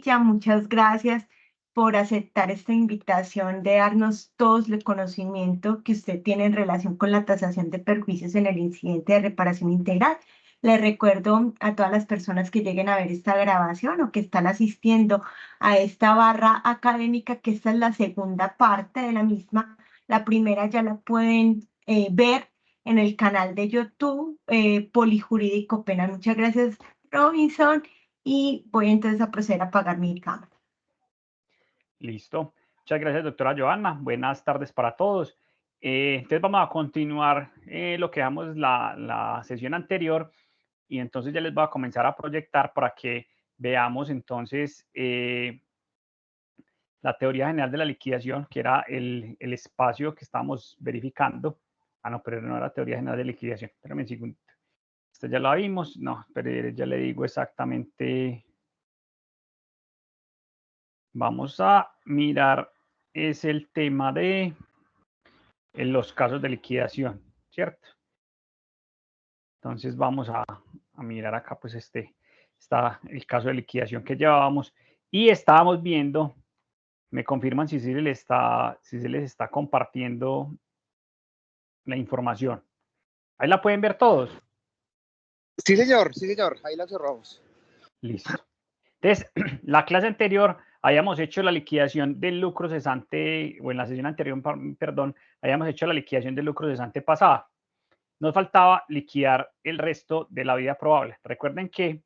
Ya, muchas gracias por aceptar esta invitación de darnos todo el conocimiento que usted tiene en relación con la tasación de perjuicios en el incidente de reparación integral. Le recuerdo a todas las personas que lleguen a ver esta grabación o que están asistiendo a esta barra académica que esta es la segunda parte de la misma. La primera ya la pueden ver en el canal de YouTube Polijurídico Penal. Muchas gracias, Robinson, y voy entonces a proceder a apagar mi cámara. Listo. Muchas gracias, doctora Johanna. Buenas tardes para todos. Entonces vamos a continuar lo que dejamos la sesión anterior y entonces ya les voy a comenzar a proyectar para que veamos entonces la teoría general de la liquidación, que era el espacio que estábamos verificando. Ah, no, pero no era teoría general de liquidación. Espérame un segundo. Esto ya lo vimos. No, pero ya le digo exactamente. Vamos a mirar, es el tema de los casos de liquidación, ¿cierto? Entonces vamos a mirar acá, pues está el caso de liquidación que llevábamos y estábamos viendo, me confirman si se les está compartiendo la información. Ahí la pueden ver todos. Sí, señor, ahí la cerramos. Listo. Entonces, la clase anterior habíamos hecho la liquidación del lucro cesante, o en la sesión anterior, perdón, habíamos hecho la liquidación del lucro cesante pasada. Nos faltaba liquidar el resto de la vida probable. Recuerden que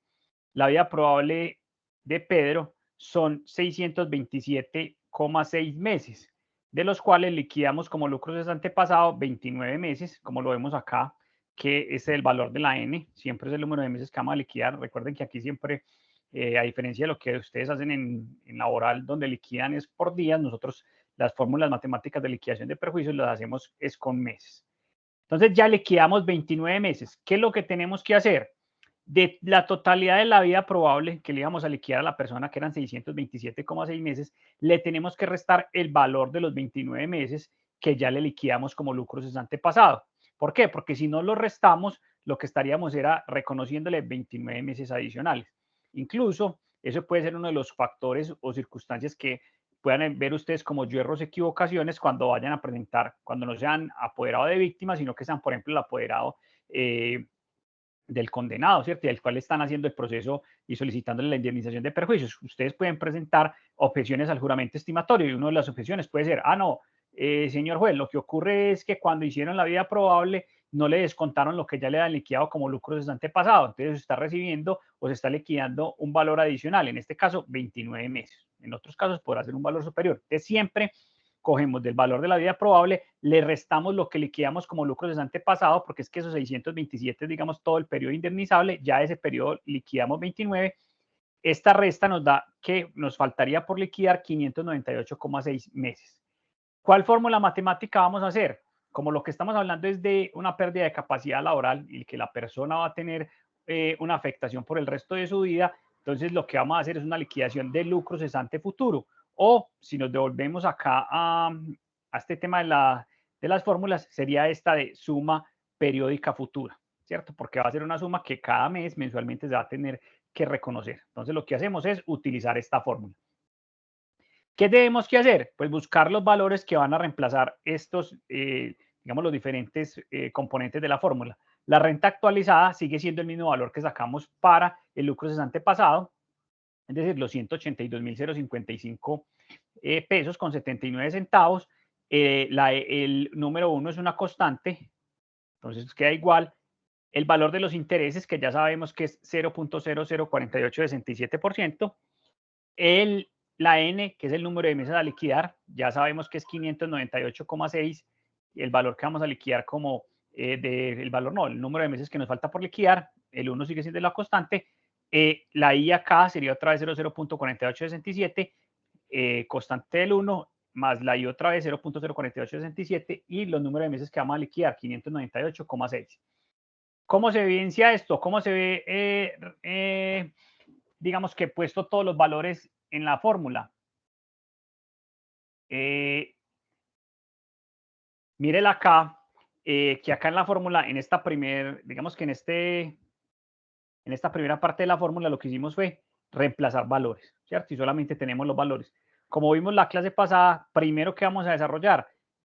la vida probable de Pedro son 627,6 meses, de los cuales liquidamos como lucro cesante pasado 29 meses, como lo vemos acá, que es el valor de la N, siempre es el número de meses que vamos a liquidar. Recuerden que aquí siempre, a diferencia de lo que ustedes hacen en laboral, donde liquidan es por días, nosotros las fórmulas matemáticas de liquidación de perjuicios las hacemos es con meses. Entonces ya liquidamos 29 meses. ¿Qué es lo que tenemos que hacer? De la totalidad de la vida probable que le íbamos a liquidar a la persona, que eran 627,6 meses, le tenemos que restar el valor de los 29 meses que ya le liquidamos como lucro cesante pasado. ¿Por qué? Porque si no lo restamos, lo que estaríamos era reconociéndole 29 meses adicionales. Incluso eso puede ser uno de los factores o circunstancias que puedan ver ustedes como hierros equivocaciones cuando vayan a presentar, cuando no sean apoderado de víctimas, sino que sean, por ejemplo, el apoderado del condenado, ¿cierto? Y al cual están haciendo el proceso y solicitándole la indemnización de perjuicios. Ustedes pueden presentar objeciones al juramento estimatorio y una de las objeciones puede ser, no, señor juez, lo que ocurre es que cuando hicieron la vida probable no le descontaron lo que ya le han liquidado como lucro cesante pasado, entonces se está recibiendo o se está liquidando un valor adicional, en este caso 29 meses, en otros casos podrá ser un valor superior. Entonces siempre cogemos del valor de la vida probable, le restamos lo que liquidamos como lucro cesante pasado, porque es que esos 627 es, digamos, todo el periodo indemnizable, ya ese periodo liquidamos 29, esta resta nos da que nos faltaría por liquidar 598,6 meses. ¿Cuál fórmula matemática vamos a hacer? Como lo que estamos hablando es de una pérdida de capacidad laboral y que la persona va a tener una afectación por el resto de su vida, entonces lo que vamos a hacer es una liquidación de lucro cesante futuro. O si nos devolvemos acá a este tema de las fórmulas, sería esta de suma periódica futura, ¿cierto? Porque va a ser una suma que cada mes mensualmente se va a tener que reconocer. Entonces lo que hacemos es utilizar esta fórmula. ¿Qué tenemos que hacer? Pues buscar los valores que van a reemplazar estos, digamos, los diferentes componentes de la fórmula. La renta actualizada sigue siendo el mismo valor que sacamos para el lucro cesante pasado, es decir, los 182.055 pesos con 79 centavos. El número 1 es una constante, entonces queda igual. El valor de los intereses, que ya sabemos que es 0.004867%. La N, que es el número de meses a liquidar, ya sabemos que es 598,6, el valor que vamos a liquidar como el valor no, el número de meses que nos falta por liquidar, el 1 sigue siendo la constante, la I acá sería otra vez 00.4867, constante del 1, más la I otra vez 0.04867 y los números de meses que vamos a liquidar, 598,6. ¿Cómo se evidencia esto? ¿Cómo se ve, digamos que he puesto todos los valores en la fórmula? Mírela acá, que acá en la fórmula, en esta primera, digamos que en esta primera parte de la fórmula, lo que hicimos fue reemplazar valores, ¿cierto? Y solamente tenemos los valores. Como vimos la clase pasada, primero que vamos a desarrollar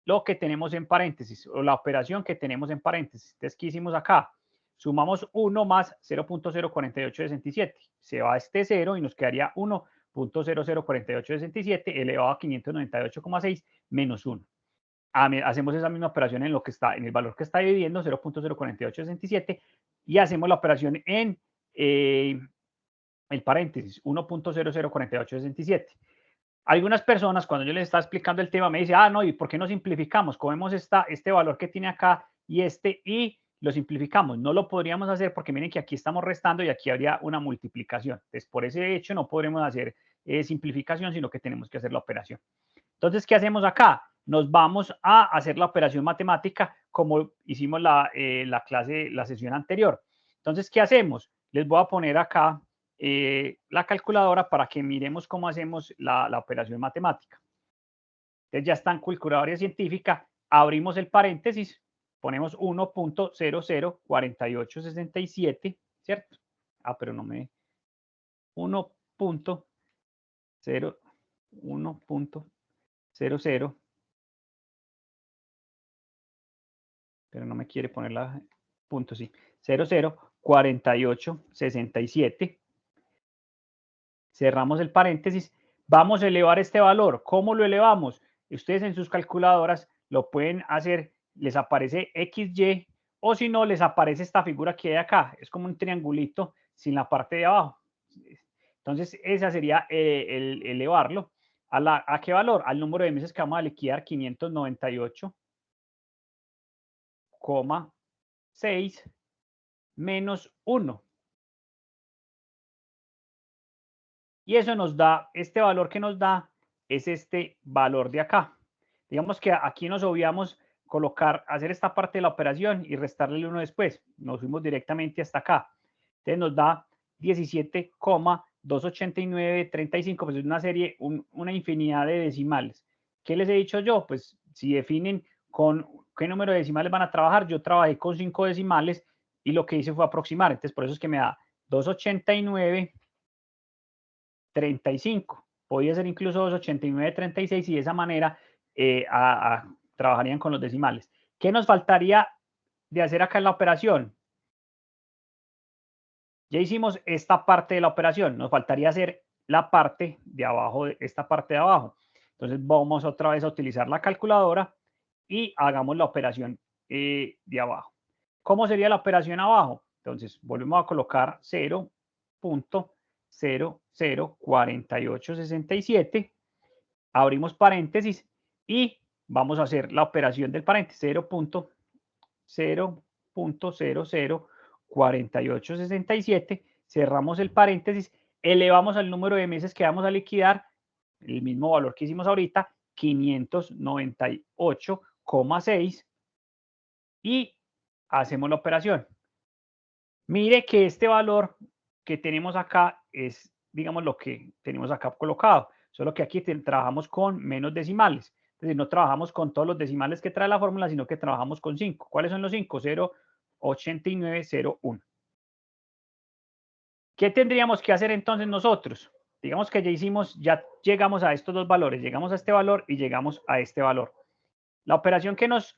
lo que tenemos en paréntesis o la operación que tenemos en paréntesis. Entonces, ¿qué hicimos acá? Sumamos 1 más 0.04867. Se va este 0 y nos quedaría 1.004867 elevado a 598,6 menos 1. Hacemos esa misma operación en lo que está, en el valor que está dividiendo, 0.04867, y hacemos la operación en el paréntesis, 1.004867. Algunas personas, cuando yo les estaba explicando el tema, me dicen, no, ¿y por qué no simplificamos? Cogemos este valor que tiene acá y lo simplificamos. No lo podríamos hacer porque miren que aquí estamos restando y aquí habría una multiplicación. Entonces, por ese hecho, no podremos hacer simplificación, sino que tenemos que hacer la operación. Entonces, ¿qué hacemos acá? Nos vamos a hacer la operación matemática como hicimos la sesión anterior. Entonces, ¿qué hacemos? Les voy a poner acá la calculadora para que miremos cómo hacemos la operación matemática. Entonces ya está en calculadora científica, abrimos el paréntesis, ponemos 1.004867, ¿cierto? Pero no me... 1.00, pero no me quiere poner la punto, sí, 004867. Cerramos el paréntesis. Vamos a elevar este valor. ¿Cómo lo elevamos? Ustedes en sus calculadoras lo pueden hacer, les aparece XY, o si no, les aparece esta figura que hay acá. Es como un triangulito sin la parte de abajo. Entonces, esa sería el elevarlo. ¿A qué valor? Al número de meses que vamos a liquidar, 598,6 menos 1. Y eso nos da, este valor que nos da es este valor de acá. Digamos que aquí nos obviamos hacer esta parte de la operación y restarle el 1 después. Nos fuimos directamente hasta acá. Entonces nos da 17,289,35, pues es una serie, una infinidad de decimales. ¿Qué les he dicho yo? Pues si definen con qué número de decimales van a trabajar, yo trabajé con 5 decimales y lo que hice fue aproximar. Entonces por eso es que me da 289,35. Podría ser incluso 289,36 y de esa manera trabajarían con los decimales. ¿Qué nos faltaría de hacer acá en la operación? Ya hicimos esta parte de la operación, nos faltaría hacer la parte de abajo, esta parte de abajo. Entonces vamos otra vez a utilizar la calculadora y hagamos la operación de abajo. ¿Cómo sería la operación abajo? Entonces volvemos a colocar 0.004867, abrimos paréntesis y vamos a hacer la operación del paréntesis, 0.004867, cerramos el paréntesis, elevamos al número de meses que vamos a liquidar, el mismo valor que hicimos ahorita, 598,6, y hacemos la operación. Mire que este valor que tenemos acá es, digamos, lo que tenemos acá colocado, solo que aquí trabajamos con menos decimales. Es decir, no trabajamos con todos los decimales que trae la fórmula, sino que trabajamos con 5. ¿Cuáles son los 5? 0,8901. ¿Qué tendríamos que hacer entonces nosotros? Digamos que ya llegamos a estos dos valores, llegamos a este valor y llegamos a este valor. La operación que nos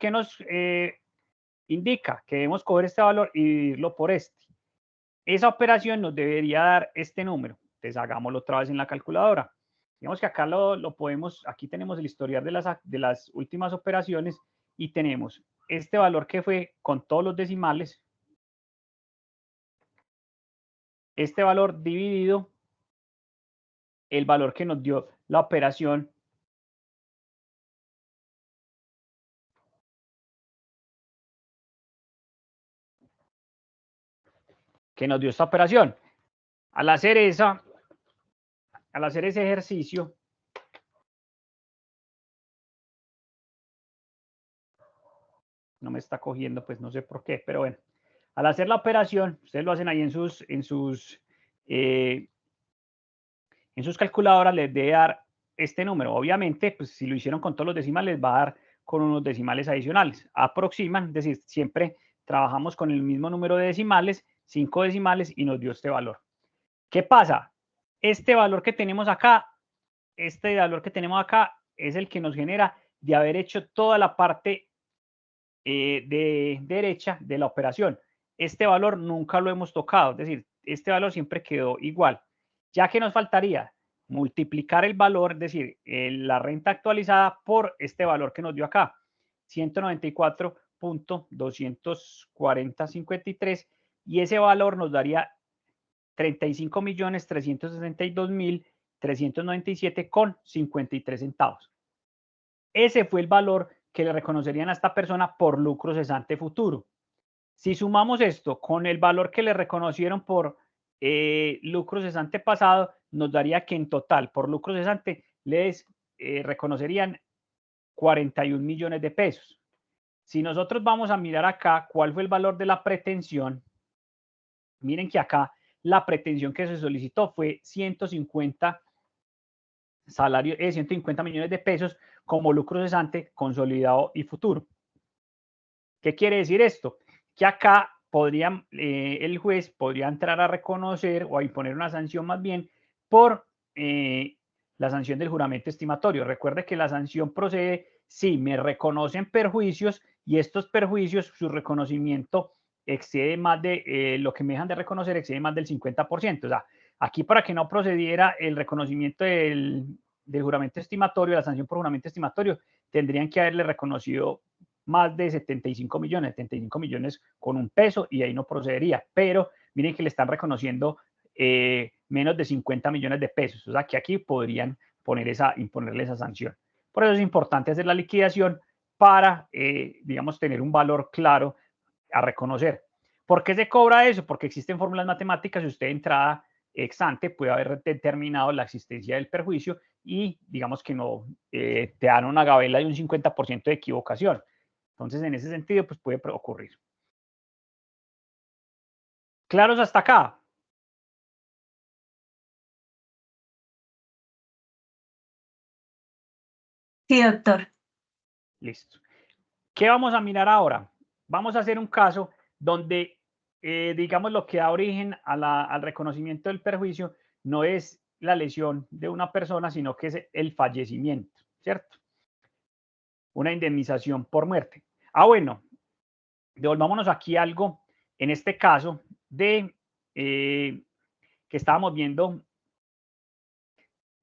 indica que debemos coger este valor y dividirlo por este. Esa operación nos debería dar este número. Entonces hagámoslo otra vez en la calculadora. Digamos que acá lo podemos, aquí tenemos el historial de las últimas operaciones y tenemos este valor que fue con todos los decimales, este valor dividido el valor que nos dio la operación esta operación. Al hacer ese ejercicio, no me está cogiendo, pues no sé por qué, pero bueno, al hacer la operación, ustedes lo hacen ahí en sus calculadoras, les debe dar este número. Obviamente, pues si lo hicieron con todos los decimales, va a dar con unos decimales adicionales. Aproximan, es decir, siempre trabajamos con el mismo número de decimales, 5 decimales, y nos dio este valor. ¿Qué pasa? este valor que tenemos acá, es el que nos genera de haber hecho toda la parte de derecha de la operación. Este valor nunca lo hemos tocado, es decir, este valor siempre quedó igual. Ya que nos faltaría multiplicar el valor, es decir, la renta actualizada por este valor que nos dio acá, 194.240.53, y ese valor nos daría 35.362.397,53 centavos. Ese fue el valor que le reconocerían a esta persona por lucro cesante futuro. Si sumamos esto con el valor que le reconocieron por lucro cesante pasado, nos daría que en total por lucro cesante les reconocerían 41 millones de pesos. Si nosotros vamos a mirar acá cuál fue el valor de la pretensión, miren que acá la pretensión que se solicitó fue 150 150 millones de pesos como lucro cesante consolidado y futuro. ¿Qué quiere decir esto? Que acá el juez podría entrar a reconocer o a imponer una sanción más bien por la sanción del juramento estimatorio. Recuerde que la sanción procede si me reconocen perjuicios y estos perjuicios, su reconocimiento excede más de lo que me dejan de reconocer, excede más del 50%. O sea, aquí para que no procediera el reconocimiento del juramento estimatorio, la sanción por juramento estimatorio, tendrían que haberle reconocido más de 75 millones con un peso y ahí no procedería. Pero miren que le están reconociendo menos de 50 millones de pesos. O sea que aquí podrían imponerle esa sanción. Por eso es importante hacer la liquidación para, digamos, tener un valor claro a reconocer. ¿Por qué se cobra eso? Porque existen fórmulas matemáticas y usted de entrada ex ante puede haber determinado la existencia del perjuicio y digamos que no te dan una gabela de un 50% de equivocación. Entonces, en ese sentido, pues puede ocurrir. ¿Claros hasta acá? Sí, doctor. Listo. ¿Qué vamos a mirar ahora? Vamos a hacer un caso donde, digamos, lo que da origen al reconocimiento del perjuicio no es la lesión de una persona, sino que es el fallecimiento, ¿cierto? Una indemnización por muerte. Bueno, devolvámonos aquí algo, en este caso, de que estábamos viendo.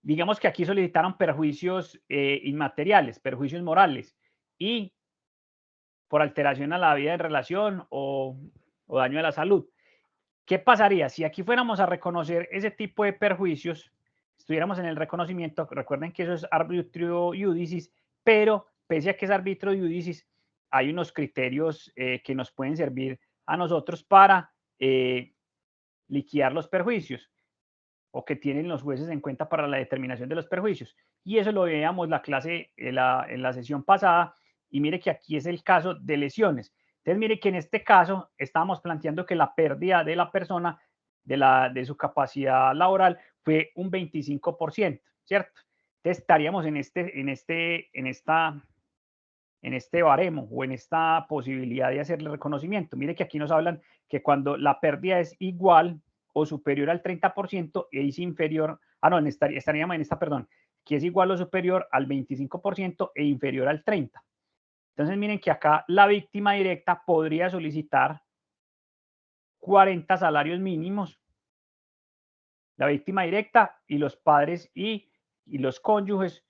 Digamos que aquí solicitaron perjuicios inmateriales, perjuicios morales, y por alteración a la vida en relación o daño a la salud. ¿Qué pasaría si aquí fuéramos a reconocer ese tipo de perjuicios? Estuviéramos en el reconocimiento, recuerden que eso es arbitrio iudicis, pero pese a que es arbitrio iudicis, hay unos criterios que nos pueden servir a nosotros para liquidar los perjuicios o que tienen los jueces en cuenta para la determinación de los perjuicios. Y eso lo veíamos la clase en la sesión pasada, y mire que aquí es el caso de lesiones. Entonces mire que en este caso estábamos planteando que la pérdida de la persona de su capacidad laboral fue un 25%, ¿cierto? Entonces estaríamos en este baremo o en esta posibilidad de hacerle reconocimiento. Mire que aquí nos hablan que cuando la pérdida es igual o superior al 30% y es inferior, estaríamos en esta, perdón, que es igual o superior al 25% e inferior al 30%. Entonces miren que acá la víctima directa podría solicitar 40 salarios mínimos. La víctima directa y los padres y los cónyuges.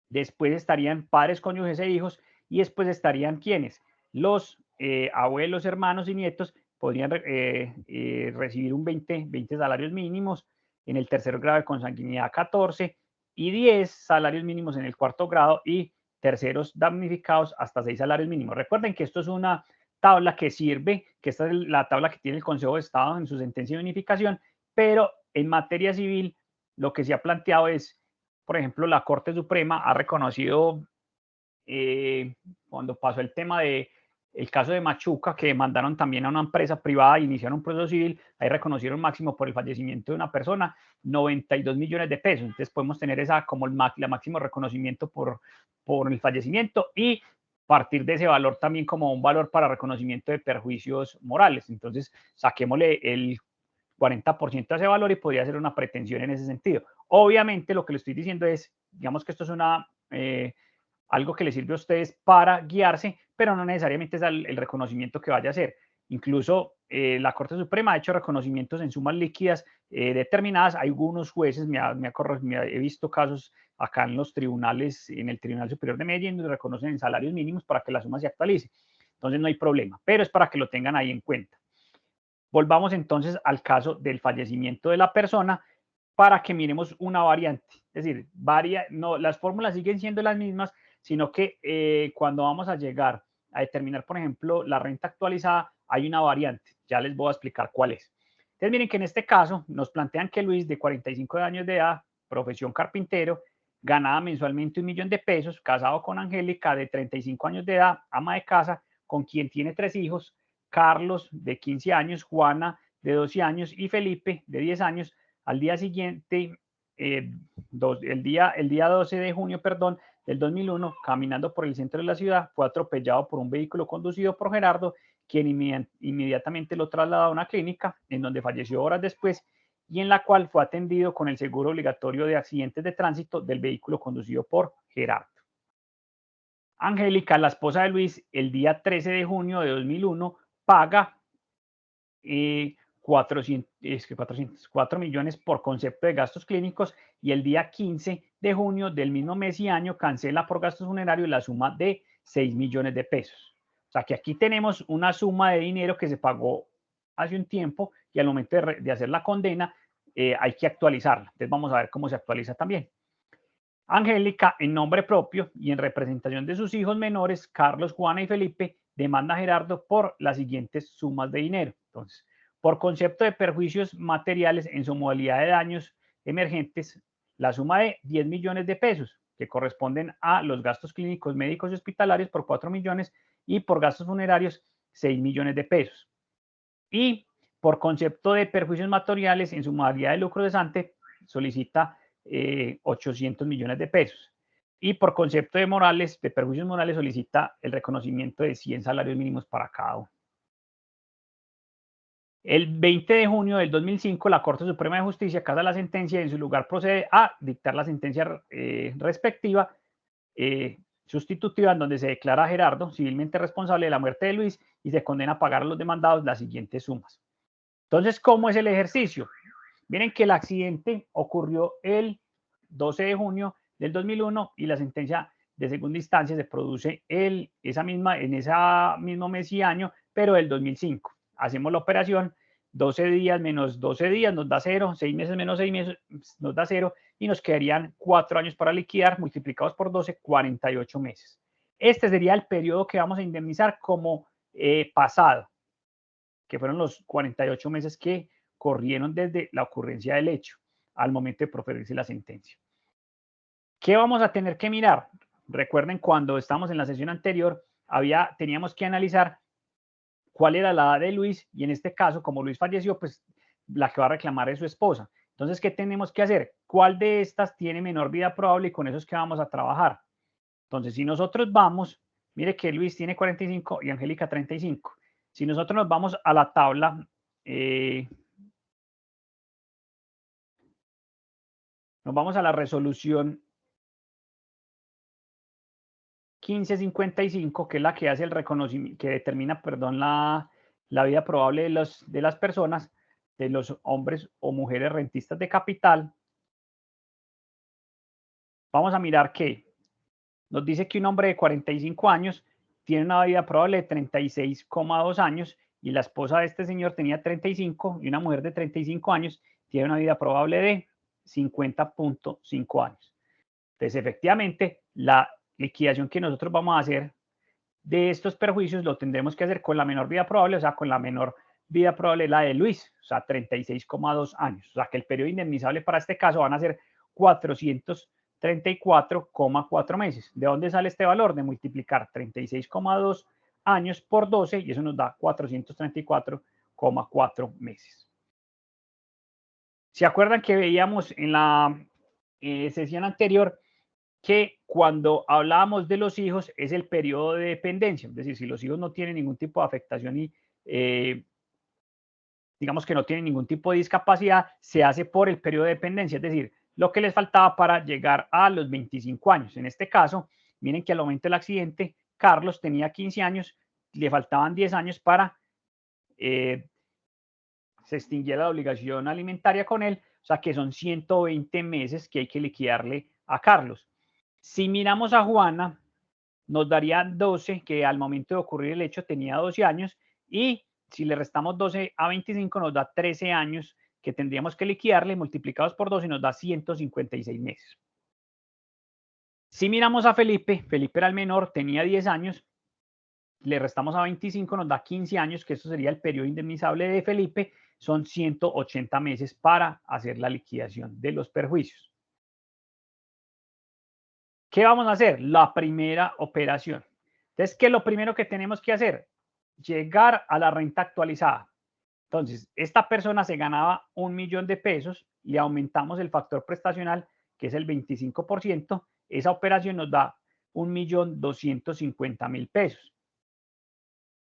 Después estarían padres, cónyuges e hijos, y después estarían quienes, los abuelos, hermanos y nietos podrían recibir un 20 salarios mínimos, en el tercer grado de consanguinidad 14 y 10 salarios mínimos en el cuarto grado y terceros damnificados hasta 6 salarios mínimos. Recuerden que esto es una tabla que sirve, que esta es la tabla que tiene el Consejo de Estado en su sentencia de unificación, pero en materia civil lo que se ha planteado es, por ejemplo, la Corte Suprema ha reconocido, cuando pasó el tema el caso de Machuca, que mandaron también a una empresa privada e iniciaron un proceso civil, ahí reconocieron máximo por el fallecimiento de una persona 92 millones de pesos. Entonces podemos tener esa como el máximo reconocimiento por el fallecimiento y partir de ese valor también como un valor para reconocimiento de perjuicios morales. Entonces saquémosle 40% de ese valor y podría ser una pretensión en ese sentido. Obviamente lo que le estoy diciendo es, digamos que esto es algo que les sirve a ustedes para guiarse, pero no necesariamente es el reconocimiento que vaya a hacer. Incluso la Corte Suprema ha hecho reconocimientos en sumas líquidas determinadas. Hay algunos jueces, he visto casos acá en los tribunales, en el Tribunal Superior de Medellín, donde reconocen en salarios mínimos para que la suma se actualice. Entonces no hay problema, pero es para que lo tengan ahí en cuenta. Volvamos entonces al caso del fallecimiento de la persona para que miremos una variante. Es decir, las fórmulas siguen siendo las mismas, sino que cuando vamos a llegar a determinar, por ejemplo, la renta actualizada, hay una variante. Ya les voy a explicar cuál es. Entonces, miren que en este caso nos plantean que Luis, de 45 años de edad, profesión carpintero, ganaba mensualmente 1 millón de pesos, casado con Angélica, de 35 años de edad, ama de casa, con quien tiene 3 hijos, Carlos, de 15 años, Juana, de 12 años, y Felipe, de 10 años. Al día siguiente, el día 12 de junio, del 2001, caminando por el centro de la ciudad, fue atropellado por un vehículo conducido por Gerardo, quien inmediatamente lo trasladó a una clínica, en donde falleció horas después, y en la cual fue atendido con el seguro obligatorio de accidentes de tránsito del vehículo conducido por Gerardo. Angélica, la esposa de Luis, el día 13 de junio de 2001, paga 4 millones por concepto de gastos clínicos, y el día 15 de junio del mismo mes y año cancela por gastos funerarios la suma de 6 millones de pesos. O sea que aquí tenemos una suma de dinero que se pagó hace un tiempo y al momento de hacer la condena hay que actualizarla. Entonces vamos a ver cómo se actualiza también. Angélica, en nombre propio y en representación de sus hijos menores, Carlos, Juana y Felipe, demanda a Gerardo por las siguientes sumas de dinero. Entonces, por concepto de perjuicios materiales en su modalidad de daños emergentes, la suma de 10 millones de pesos, que corresponden a los gastos clínicos, médicos y hospitalarios por 4 millones, y por gastos funerarios 6 millones de pesos. Y por concepto de perjuicios materiales en su modalidad de lucro cesante, solicita 800 millones de pesos. Y por concepto de perjuicios morales, solicita el reconocimiento de 100 salarios mínimos para cada uno. El 20 de junio del 2005, la Corte Suprema de Justicia casa la sentencia y en su lugar procede a dictar la sentencia respectiva, sustitutiva, en donde se declara a Gerardo civilmente responsable de la muerte de Luis y se condena a pagar a los demandados las siguientes sumas. Entonces, ¿cómo es el ejercicio? Miren que el accidente ocurrió el 12 de junio del 2001 y la sentencia de segunda instancia se produce en ese mismo mes y año, pero del 2005. Hacemos la operación, 12 días menos 12 días nos da 0, 6 meses menos 6 meses nos da 0, y nos quedarían 4 años para liquidar, multiplicados por 12, 48 meses. Este sería el periodo que vamos a indemnizar como pasado, que fueron los 48 meses que corrieron desde la ocurrencia del hecho al momento de proferirse la sentencia. ¿Qué vamos a tener que mirar? Recuerden, cuando estamos en la sesión anterior, teníamos que analizar cuál era la edad de Luis, y en este caso, como Luis falleció, pues la que va a reclamar es su esposa. Entonces, ¿qué tenemos que hacer? ¿Cuál de estas tiene menor vida probable? Y con eso es que vamos a trabajar. Entonces, si nosotros vamos, mire que Luis tiene 45 y Angélica 35. Si nosotros nos vamos a la tabla, nos vamos a la resolución 1555, que es la que hace el reconocimiento, que determina, la vida probable de las personas, de los hombres o mujeres rentistas de capital. Vamos a mirar que nos dice que un hombre de 45 años tiene una vida probable de 36,2 años, y la esposa de este señor tenía 35, y una mujer de 35 años tiene una vida probable de 50,5 años. Entonces, efectivamente, la liquidación que nosotros vamos a hacer de estos perjuicios lo tendremos que hacer con la menor vida probable, o sea, con la menor vida probable, la de Luis, o sea, 36,2 años. O sea, que el periodo indemnizable para este caso van a ser 434,4 meses. ¿De dónde sale este valor? De multiplicar 36,2 años por 12, y eso nos da 434,4 meses. ¿Se acuerdan que veíamos en la sesión anterior que cuando hablábamos de los hijos es el periodo de dependencia? Es decir, si los hijos no tienen ningún tipo de afectación digamos que no tienen ningún tipo de discapacidad, se hace por el periodo de dependencia, es decir, lo que les faltaba para llegar a los 25 años. En este caso, miren que al momento del accidente, Carlos tenía 15 años, le faltaban 10 años para se extinguiera la obligación alimentaria con él, o sea que son 120 meses que hay que liquidarle a Carlos. Si miramos a Juana, nos daría 12, que al momento de ocurrir el hecho tenía 12 años, y si le restamos 12 a 25 nos da 13 años que tendríamos que liquidarle, multiplicados por 12 nos da 156 meses. Si miramos a Felipe, Felipe era el menor, tenía 10 años, le restamos a 25, nos da 15 años, que eso sería el periodo indemnizable de Felipe, son 180 meses para hacer la liquidación de los perjuicios. ¿Qué vamos a hacer? La primera operación. Entonces, ¿qué es lo primero que tenemos que hacer? Llegar a la renta actualizada. Entonces, esta persona se ganaba 1.000.000 de pesos, le aumentamos el factor prestacional, que es el 25%, esa operación nos da 1.250.000 pesos.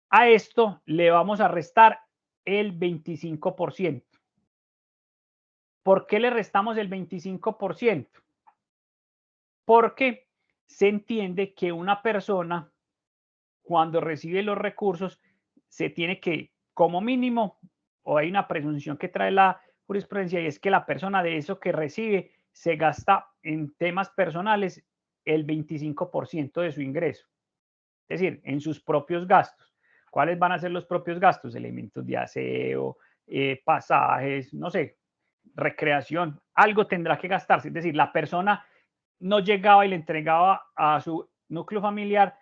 A esto le vamos a restar el 25%. ¿Por qué le restamos el 25%? Porque se entiende que una persona, cuando recibe los recursos, se tiene que, como mínimo, o hay una presunción que trae la jurisprudencia, y es que la persona de eso que recibe se gasta en temas personales el 25% de su ingreso. Es decir, en sus propios gastos. ¿Cuáles van a ser los propios gastos? Elementos de aseo, pasajes, no sé, recreación. Algo tendrá que gastarse. Es decir, la persona no llegaba y le entregaba a su núcleo familiar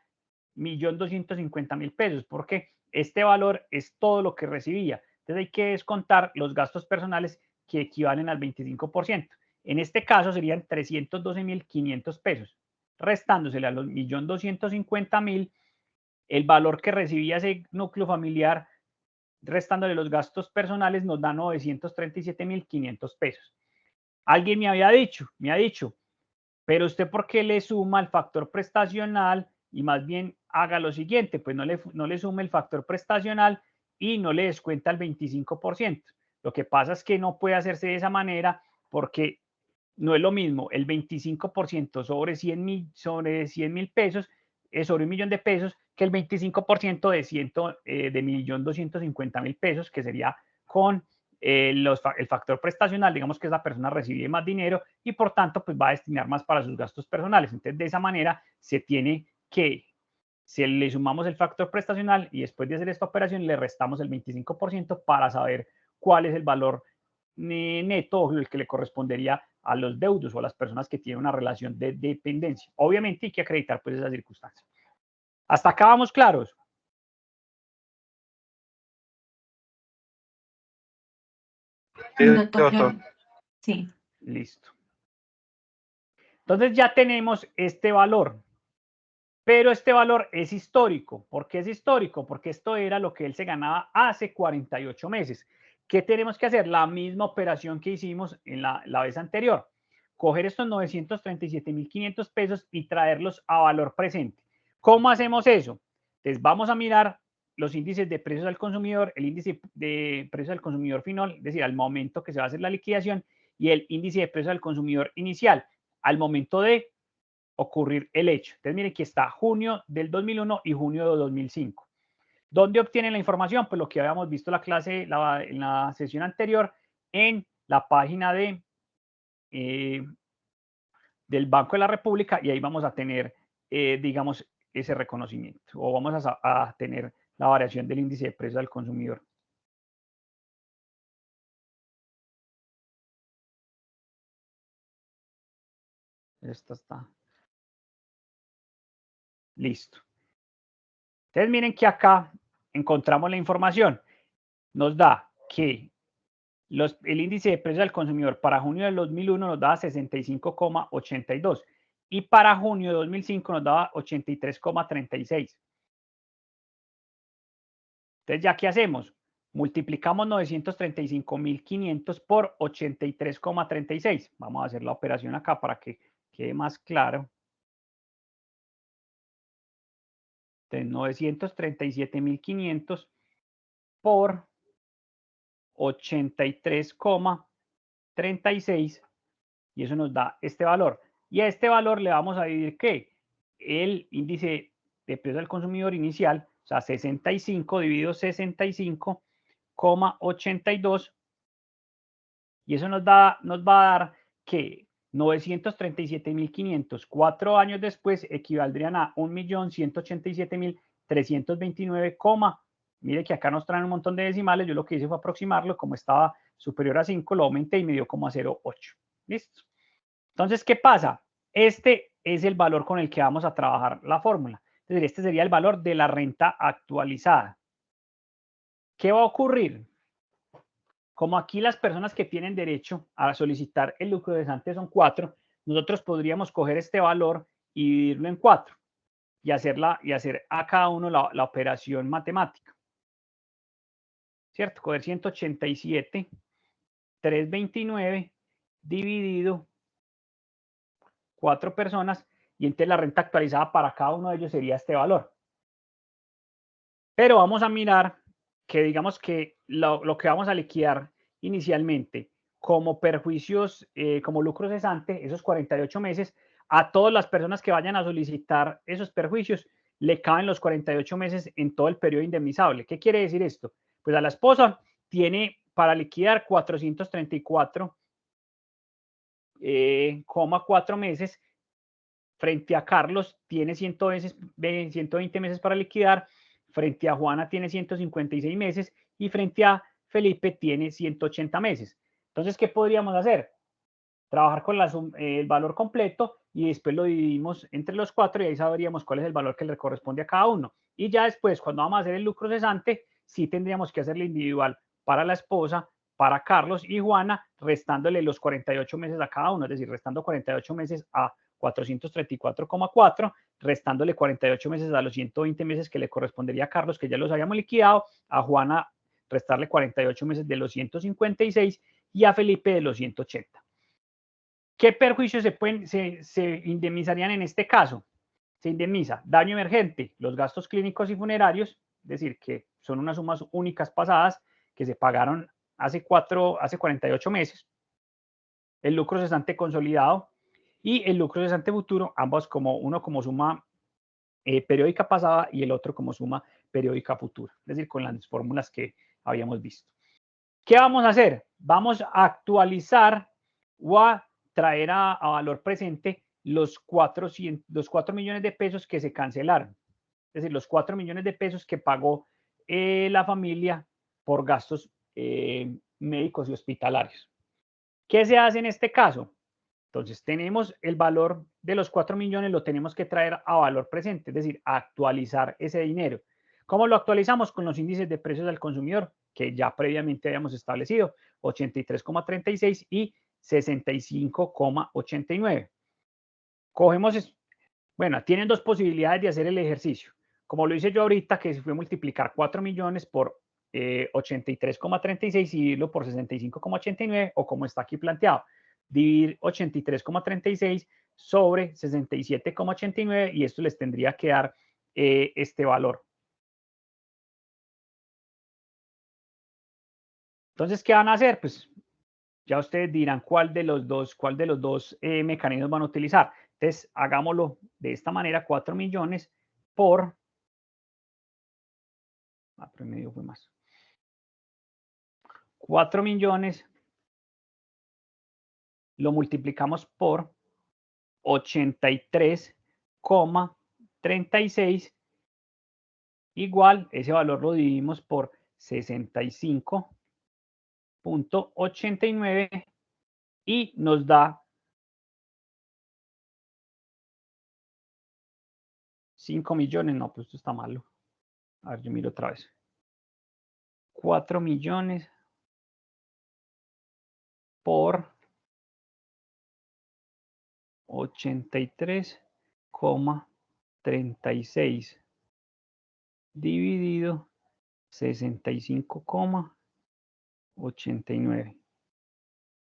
1.250.000 pesos, porque este valor es todo lo que recibía. Entonces hay que descontar los gastos personales que equivalen al 25%. En este caso serían 312.500 pesos, restándosele a los 1.250.000 el valor que recibía ese núcleo familiar, restándole los gastos personales, nos da 937.500 pesos. Alguien me ha dicho, pero usted ¿por qué le suma el factor prestacional y más bien haga lo siguiente? Pues no le sume el factor prestacional y no le descuenta el 25%. Lo que pasa es que no puede hacerse de esa manera porque no es lo mismo el 25% sobre 100.000 pesos, sobre 1.000.000 de pesos, que el 25% de 1.250.000 pesos, que sería con el factor prestacional, digamos que esa persona recibe más dinero y por tanto pues va a destinar más para sus gastos personales. Entonces de esa manera se tiene que, si le sumamos el factor prestacional y después de hacer esta operación le restamos el 25% para saber cuál es el valor neto, el que le correspondería a los deudos o a las personas que tienen una relación de dependencia. Obviamente hay que acreditar pues esas circunstancias. ¿Hasta acá vamos claros? Doctor, sí. Listo. Entonces ya tenemos este valor, pero este valor es histórico. ¿Por qué es histórico? Porque esto era lo que él se ganaba hace 48 meses. ¿Qué tenemos que hacer? La misma operación que hicimos en la vez anterior. Coger estos 937.500 pesos y traerlos a valor presente. ¿Cómo hacemos eso? Entonces vamos a mirar los índices de precios al consumidor, el índice de precios al consumidor final, es decir, al momento que se va a hacer la liquidación, y el índice de precios al consumidor inicial, al momento de ocurrir el hecho. Entonces, miren, aquí está junio del 2001 y junio de 2005. ¿Dónde obtienen la información? Pues lo que habíamos visto en la clase, en la sesión anterior, en la página del Banco de la República, y ahí vamos a tener, digamos, ese reconocimiento, o vamos a tener la variación del índice de precios al consumidor. Esta está. Listo. Entonces miren que acá encontramos la información. Nos da que el índice de precios al consumidor para junio del 2001 nos daba 65,82 y para junio de 2005 nos daba 83,36. Entonces, ¿ya qué hacemos? Multiplicamos 935.500 por 83,36. Vamos a hacer la operación acá para que quede más claro. Entonces, 937.500 por 83,36 y eso nos da este valor. Y a este valor le vamos a dividir ¿qué? El índice de precios al consumidor inicial, o sea, 65 dividido 65,82 y eso nos va a dar que 937.500, 4 años después, equivaldrían a 1.187.329, mire que acá nos traen un montón de decimales, yo lo que hice fue aproximarlo, como estaba superior a 5, lo aumenté y me dio 0,08. ¿Listo? Entonces, ¿qué pasa? Este es el valor con el que vamos a trabajar la fórmula. Es decir, este sería el valor de la renta actualizada. ¿Qué va a ocurrir? Como aquí las personas que tienen derecho a solicitar el lucro cesante son 4, nosotros podríamos coger este valor y dividirlo en 4 y hacer a cada uno la operación matemática. ¿Cierto? Coger 187,329 dividido 4 personas y entonces la renta actualizada para cada uno de ellos sería este valor. Pero vamos a mirar que digamos que lo que vamos a liquidar inicialmente como perjuicios, como lucro cesante, esos 48 meses, a todas las personas que vayan a solicitar esos perjuicios, le caben los 48 meses en todo el periodo indemnizable. ¿Qué quiere decir esto? Pues a la esposa tiene para liquidar 434,4 meses, frente a Carlos tiene 120 meses para liquidar, frente a Juana tiene 156 meses y frente a Felipe tiene 180 meses. Entonces, ¿qué podríamos hacer? Trabajar con el valor completo y después lo dividimos entre los 4 y ahí sabríamos cuál es el valor que le corresponde a cada uno. Y ya después, cuando vamos a hacer el lucro cesante, sí tendríamos que hacerle individual para la esposa, para Carlos y Juana, restándole los 48 meses a cada uno, es decir, restando 48 meses a 434,4, restándole 48 meses a los 120 meses que le correspondería a Carlos, que ya los habíamos liquidado, a Juana restarle 48 meses de los 156 y a Felipe de los 180. ¿Qué perjuicios se indemnizarían en este caso? Se indemniza daño emergente, los gastos clínicos y funerarios, es decir, que son unas sumas únicas pasadas que se pagaron hace 48 meses, el lucro cesante consolidado y el lucro cesante futuro, ambos uno como suma periódica pasada y el otro como suma periódica futura, es decir, con las fórmulas que habíamos visto. ¿Qué vamos a hacer? Vamos a actualizar o a traer a valor presente los 4 millones de pesos que se cancelaron. Es decir, los 4 millones de pesos que pagó la familia por gastos médicos y hospitalarios. ¿Qué se hace en este caso? Entonces, tenemos el valor de los 4 millones, lo tenemos que traer a valor presente, es decir, a actualizar ese dinero. ¿Cómo lo actualizamos? Con los índices de precios al consumidor, que ya previamente habíamos establecido, 83,36 y 65,89. Cogemos, bueno, tienen dos posibilidades de hacer el ejercicio. Como lo hice yo ahorita, que fue multiplicar 4 millones por 83,36 y dividirlo por 65,89, o como está aquí planteado, dividir 83,36 sobre 67,89 y esto les tendría que dar este valor. Entonces, ¿qué van a hacer? Pues ya ustedes dirán cuál de los dos mecanismos van a utilizar. Entonces, hagámoslo de esta manera, 4 millones por... promedio fue más. 4 millones lo multiplicamos por 83,36 igual, ese valor lo dividimos por 65,89 y nos da 5 millones. No, pues esto está malo. A ver, yo miro otra vez. 4 millones por 83,36 dividido 65,89.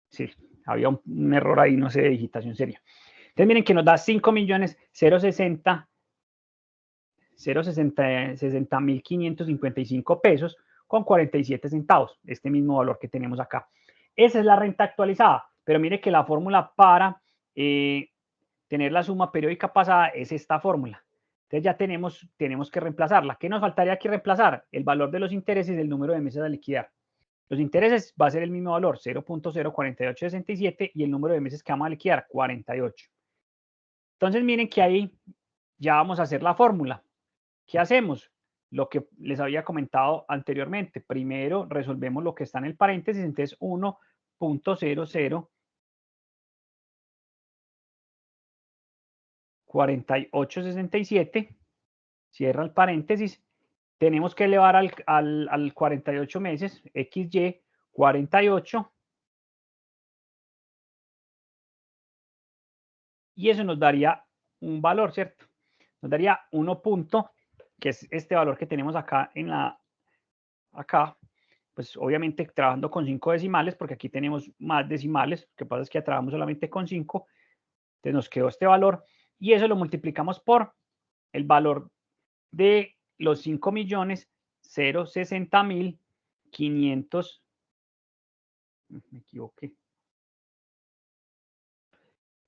Sí, había un error ahí, no sé, de digitación seria. Entonces miren que nos da 5.060.555 pesos con 47 centavos, este mismo valor que tenemos acá. Esa es la renta actualizada, pero mire que la fórmula para tener la suma periódica pasada es esta fórmula. Entonces ya tenemos que reemplazarla. ¿Qué nos faltaría aquí reemplazar? El valor de los intereses y el número de meses a liquidar. Los intereses va a ser el mismo valor, 0.04867, y el número de meses que vamos a liquidar, 48. Entonces miren que ahí ya vamos a hacer la fórmula. ¿Qué hacemos? Lo que les había comentado anteriormente. Primero resolvemos lo que está en el paréntesis, entonces 1.004867, cierra el paréntesis. Tenemos que elevar al 48 meses, XY 48, y eso nos daría un valor, ¿cierto? Nos daría 1 punto, que es este valor que tenemos acá acá, pues obviamente trabajando con 5 decimales, porque aquí tenemos más decimales, lo que pasa es que ya trabajamos solamente con 5, entonces nos quedó este valor, y eso lo multiplicamos por el valor de los 5.060.500, me equivoqué,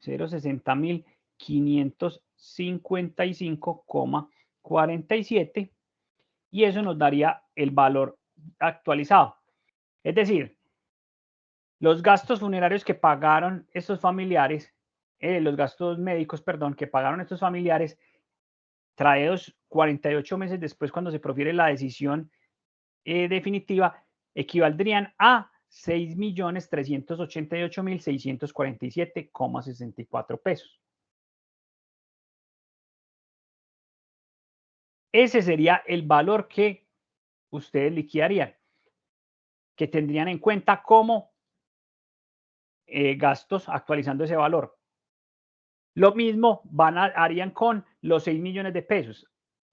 555,47, y eso nos daría el valor actualizado. Es decir, los gastos funerarios que pagaron estos familiares, los gastos médicos, perdón, que pagaron estos familiares, traídos 48 meses después cuando se profiere la decisión definitiva, equivaldrían a 6.388.647,64 pesos. Ese sería el valor que ustedes liquidarían, que tendrían en cuenta como gastos actualizando ese valor. Lo mismo harían con los 6 millones de pesos.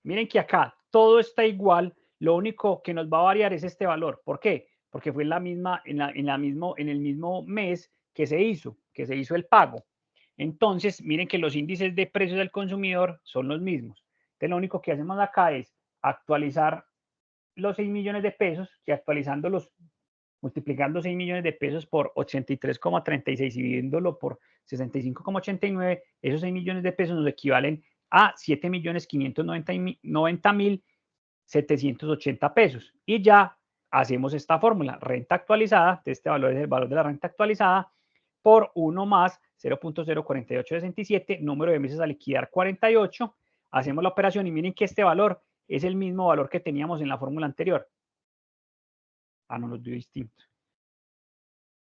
Miren que acá todo está igual, lo único que nos va a variar es este valor. ¿Por qué? Porque fue en el mismo mes que se hizo el pago. Entonces, miren que los índices de precios del consumidor son los mismos. Entonces, lo único que hacemos acá es actualizar los 6 millones de pesos, que multiplicando 6 millones de pesos por 83,36 y dividiéndolo por 65,89, esos 6 millones de pesos nos equivalen a 7.590.780 pesos. Y ya hacemos esta fórmula, renta actualizada, este valor es el valor de la renta actualizada, por 1 más 0.04867, número de meses a liquidar 48, hacemos la operación y miren que este valor es el mismo valor que teníamos en la fórmula anterior. Ah, no, nos dio distinto.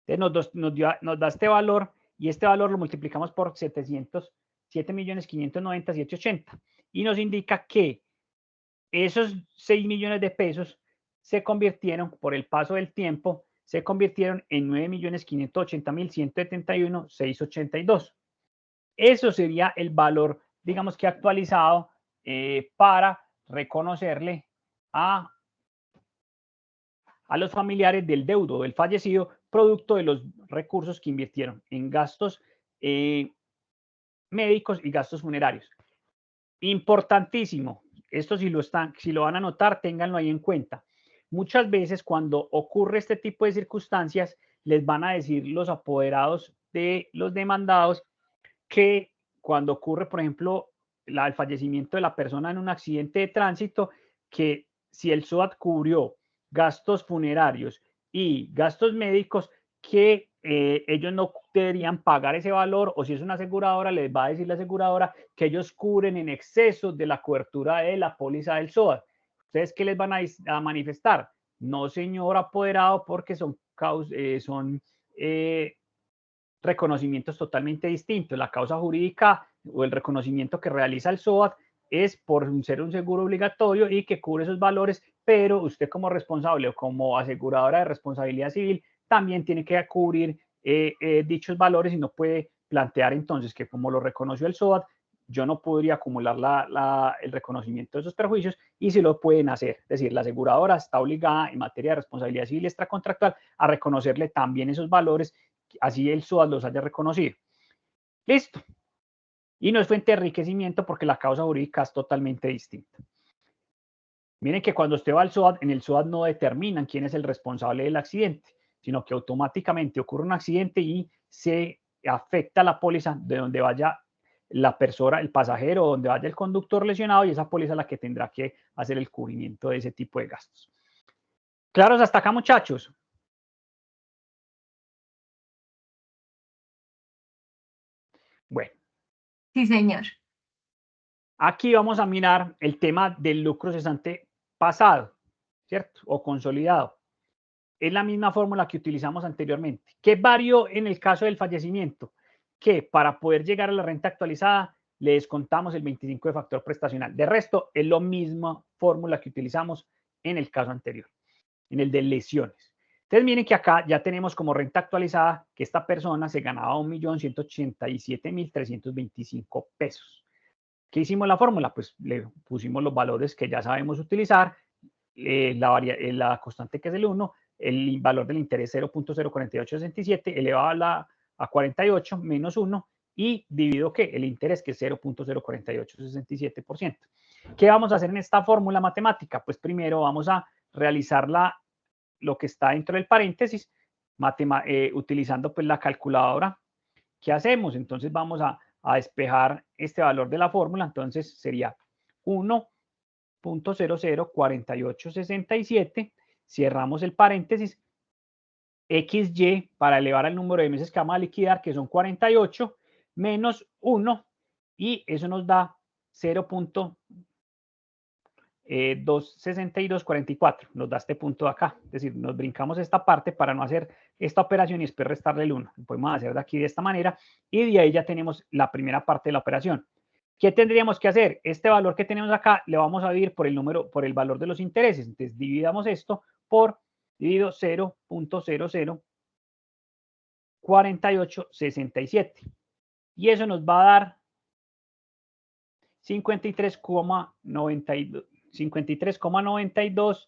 Entonces nos da este valor, y este valor lo multiplicamos por 7.590.780, y nos indica que esos 6 millones de pesos se convirtieron, por el paso del tiempo, se convirtieron en 9.580.171.682. Eso sería el valor, digamos que actualizado, para reconocerle a los familiares del deudo, del fallecido, producto de los recursos que invirtieron en gastos médicos y gastos funerarios. Importantísimo, esto si lo van a anotar, ténganlo ahí en cuenta. Muchas veces cuando ocurre este tipo de circunstancias, les van a decir los apoderados de los demandados que cuando ocurre, por ejemplo, el fallecimiento de la persona en un accidente de tránsito, que si el SOAT cubrió gastos funerarios y gastos médicos, que ellos no deberían pagar ese valor, o si es una aseguradora, les va a decir la aseguradora que ellos cubren en exceso de la cobertura de la póliza del SOAT. ¿Ustedes qué les van a manifestar? No, señor apoderado, porque son reconocimientos totalmente distintos. La causa jurídica o el reconocimiento que realiza el SOAT es por ser un seguro obligatorio y que cubre esos valores, pero usted como responsable o como aseguradora de responsabilidad civil también tiene que cubrir dichos valores, y no puede plantear entonces que como lo reconoció el SOAT, yo no podría acumular el reconocimiento de esos perjuicios, y si lo pueden hacer. Es decir, la aseguradora está obligada en materia de responsabilidad civil extracontractual a reconocerle también esos valores, así el SOAT los haya reconocido. Listo. Y no es fuente de enriquecimiento porque la causa jurídica es totalmente distinta. Miren que cuando usted va al SOAT, en el SOAT no determinan quién es el responsable del accidente, sino que automáticamente ocurre un accidente y se afecta la póliza de donde vaya la persona, el pasajero, donde vaya el conductor lesionado, y esa póliza es la que tendrá que hacer el cubrimiento de ese tipo de gastos. ¿Claros hasta acá, muchachos? Bueno. Sí, señor. Aquí vamos a mirar el tema del lucro cesante pasado, ¿cierto? O consolidado. Es la misma fórmula que utilizamos anteriormente. ¿Qué varió en el caso del fallecimiento? Que para poder llegar a la renta actualizada le descontamos el 25 de factor prestacional. De resto, es la misma fórmula que utilizamos en el caso anterior, en el de lesiones. Entonces miren que acá ya tenemos como renta actualizada que esta persona se ganaba 1.187.325 pesos. ¿Qué hicimos la fórmula? Pues le pusimos los valores que ya sabemos utilizar, la constante que es el 1, el valor del interés 0.04867 elevado a 48 menos 1 y dividido ¿qué? El interés que es 0.04867%. ¿Qué vamos a hacer en esta fórmula matemática? Pues primero vamos a realizar lo que está dentro del paréntesis, utilizando pues la calculadora. ¿Qué hacemos? Entonces vamos a despejar este valor de la fórmula. Entonces sería 1.004867, cerramos el paréntesis, XY para elevar al número de meses que vamos a liquidar, que son 48, menos 1, y eso nos da 0.26244, nos da este punto de acá. Es decir, nos brincamos esta parte para no hacer esta operación y después restarle el 1. Lo podemos hacer de aquí de esta manera y de ahí ya tenemos la primera parte de la operación. ¿Qué tendríamos que hacer? Este valor que tenemos acá le vamos a dividir por el valor de los intereses. Entonces dividamos esto por dividido 0.004867 y eso nos va a dar 53,92. 53,92.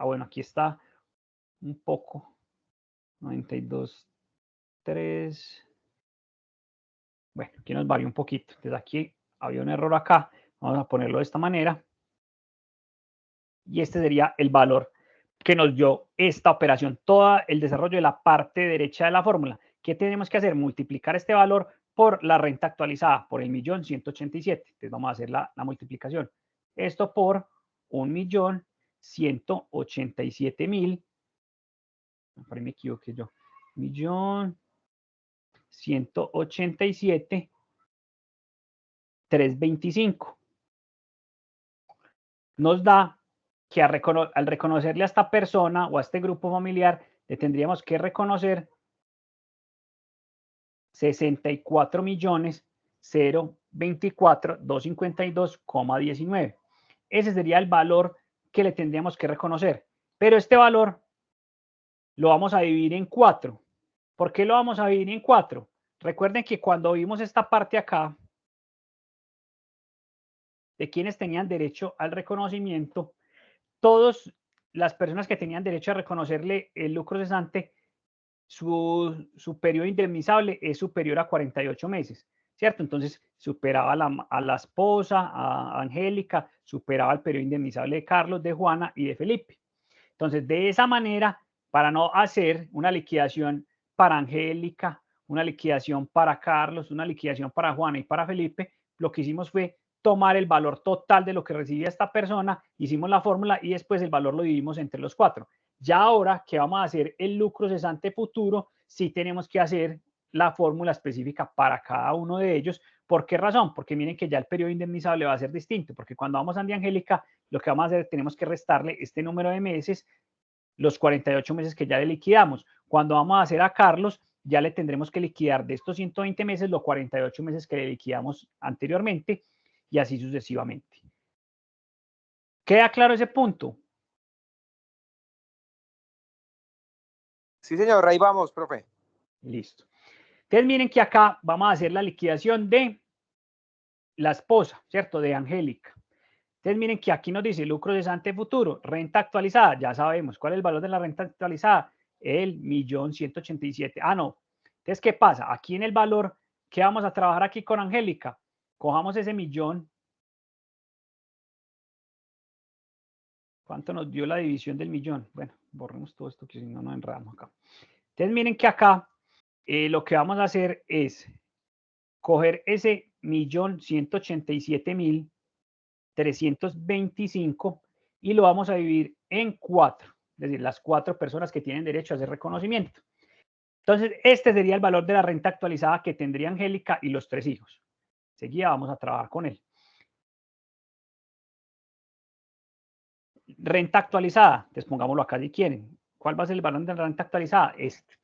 Bueno, aquí está un poco. 92,3. Bueno, aquí nos varía un poquito. Entonces aquí había un error acá. Vamos a ponerlo de esta manera. Y este sería el valor que nos dio esta operación, todo el desarrollo de la parte derecha de la fórmula. ¿Qué tenemos que hacer? Multiplicar este valor por la renta actualizada, por el 1.187.000. Entonces vamos a hacer la multiplicación. Esto por 1.187.000. Por ahí me equivoqué yo. 1.187.325. Nos da que al reconocerle a esta persona o a este grupo familiar, le tendríamos que reconocer 64.024.252,19. Ese sería el valor que le tendríamos que reconocer. Pero este valor lo vamos a dividir en 4. ¿Por qué lo vamos a dividir en 4? Recuerden que cuando vimos esta parte acá, de quienes tenían derecho al reconocimiento, todas las personas que tenían derecho a reconocerle el lucro cesante, su periodo indemnizable es superior a 48 meses, ¿cierto? Entonces superaba a la esposa, a Angélica, superaba el periodo indemnizable de Carlos, de Juana y de Felipe. Entonces, de esa manera, para no hacer una liquidación para Angélica, una liquidación para Carlos, una liquidación para Juana y para Felipe, lo que hicimos fue tomar el valor total de lo que recibía esta persona, hicimos la fórmula y después el valor lo dividimos entre los 4. Ya ahora que vamos a hacer el lucro cesante futuro, sí tenemos que hacer la fórmula específica para cada uno de ellos. ¿Por qué razón? Porque miren que ya el periodo indemnizable va a ser distinto, porque cuando vamos a Andy Angélica, lo que vamos a hacer, tenemos que restarle este número de meses, los 48 meses que ya le liquidamos. Cuando vamos a hacer a Carlos, ya le tendremos que liquidar de estos 120 meses los 48 meses que le liquidamos anteriormente y así sucesivamente. ¿Queda claro ese punto? Sí, señor, ahí vamos, profe. Listo. Entonces miren que acá vamos a hacer la liquidación de la esposa, ¿cierto? De Angélica. Entonces miren que aquí nos dice lucro cesante futuro, renta actualizada, ya sabemos cuál es el valor de la renta actualizada, el 1.187.000. Ah, no. Entonces, ¿qué pasa? Aquí en el valor que vamos a trabajar aquí con Angélica, cojamos ese millón. ¿Cuánto nos dio la división del millón? Bueno, borremos todo esto que si no nos enredamos acá. Entonces miren que acá lo que vamos a hacer es coger ese 1.187.325 y lo vamos a dividir en 4, es decir, las 4 personas que tienen derecho a ese reconocimiento. Entonces, este sería el valor de la renta actualizada que tendría Angélica y los 3 hijos. Seguida vamos a trabajar con él. Renta actualizada, entonces pongámoslo acá si quieren. ¿Cuál va a ser el valor de la renta actualizada? Este.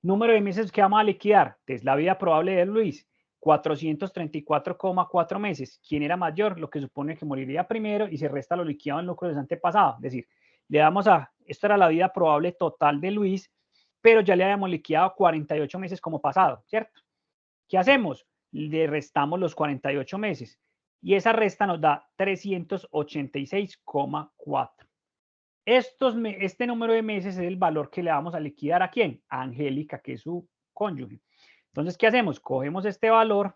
Número de meses que vamos a liquidar, entonces la vida probable de Luis, 434,4 meses. ¿Quién era mayor? Lo que supone que moriría primero y se resta lo liquidado en lucro cesante pasado. Es decir, le damos a, esto era la vida probable total de Luis, pero ya le habíamos liquidado 48 meses como pasado, ¿cierto? ¿Qué hacemos? Le restamos los 48 meses y esa resta nos da 386,4. Este número de meses es el valor que le vamos a liquidar a quién? A Angélica, que es su cónyuge. Entonces, ¿qué hacemos? Cogemos este valor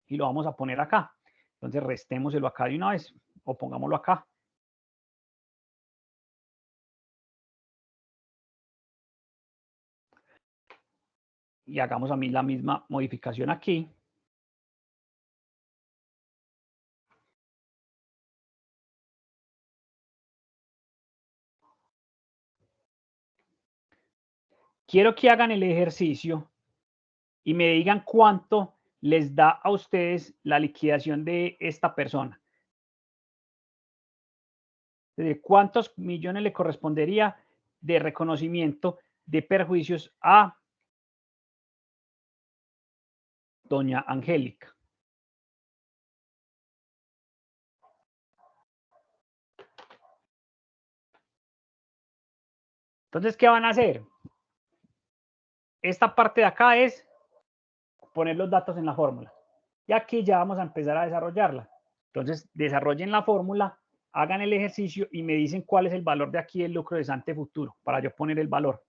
y lo vamos a poner acá. Entonces, restémoselo acá de una vez o pongámoslo acá. Y hagamos a mí la misma modificación aquí. Quiero que hagan el ejercicio y me digan cuánto les da a ustedes la liquidación de esta persona. Es decir, ¿cuántos millones le correspondería de reconocimiento de perjuicios a doña Angélica? Entonces, ¿qué van a hacer? Esta parte de acá es poner los datos en la fórmula. Y aquí ya vamos a empezar a desarrollarla. Entonces, desarrollen la fórmula, hagan el ejercicio y me dicen cuál es el valor de aquí del lucro cesante futuro para yo poner el valor.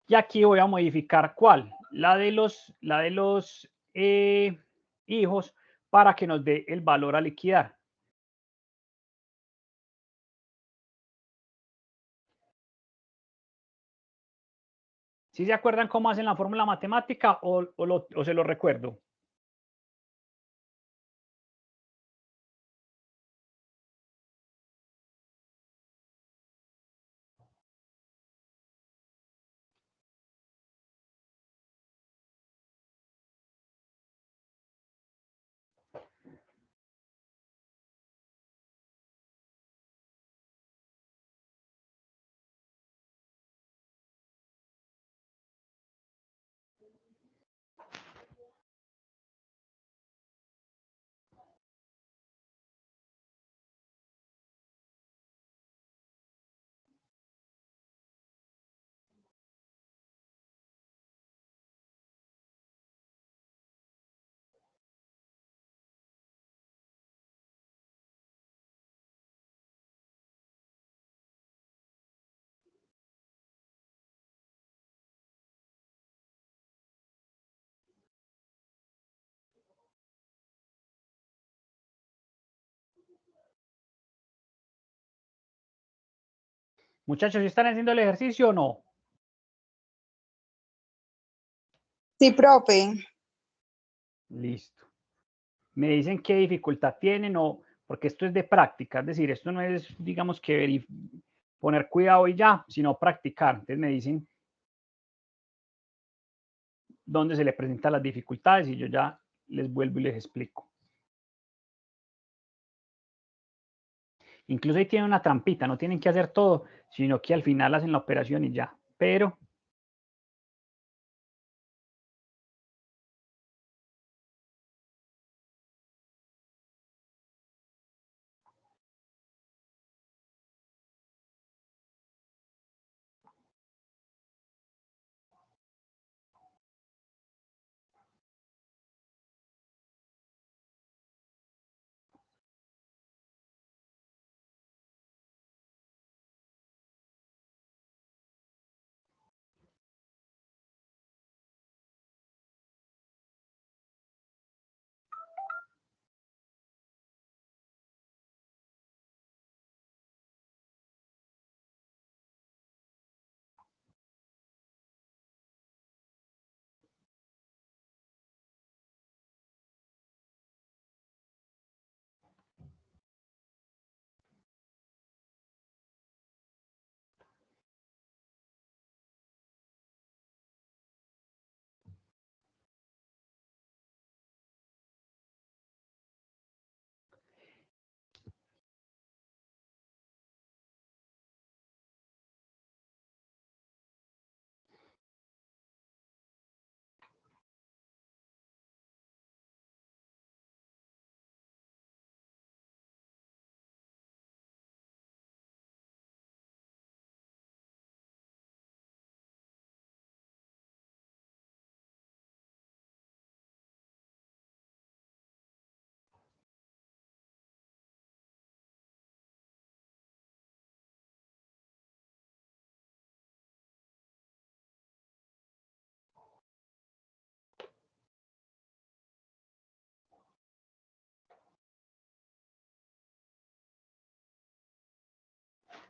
Y aquí voy a modificar cuál, la de los hijos para que nos dé el valor a liquidar. ¿Sí se acuerdan cómo hacen la fórmula matemática o se lo recuerdo? Muchachos, ¿están haciendo el ejercicio o no? Sí, profe. Listo. Me dicen qué dificultad tienen o porque esto es de práctica, es decir, esto no es, digamos que poner cuidado y ya, sino practicar. Entonces me dicen dónde se le presentan las dificultades y yo ya les vuelvo y les explico. Incluso ahí tienen una trampita, no tienen que hacer todo, sino que al final hacen la operación y ya. Pero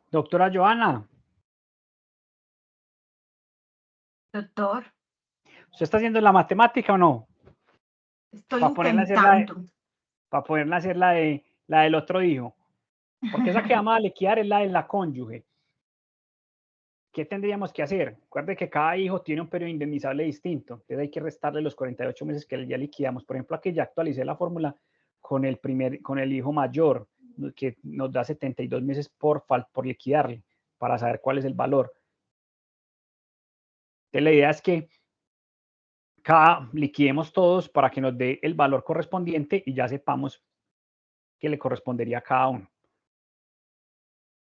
Doctora Joana, Doctor, ¿usted está haciendo la matemática o no? estoy Para ponerla a hacer la intentando. para poderla hacer la del otro hijo. Porque esa que vamos a liquidar es la de la cónyuge. ¿Qué tendríamos que hacer? Recuerde que cada hijo tiene un periodo indemnizable distinto. Entonces hay que restarle los 48 meses que ya liquidamos. Por ejemplo, aquí ya actualicé la fórmula con el hijo mayor, que nos da 72 meses por liquidarle, para saber cuál es el valor. Entonces la idea es que liquidemos todos para que nos dé el valor correspondiente y ya sepamos qué le correspondería a cada uno.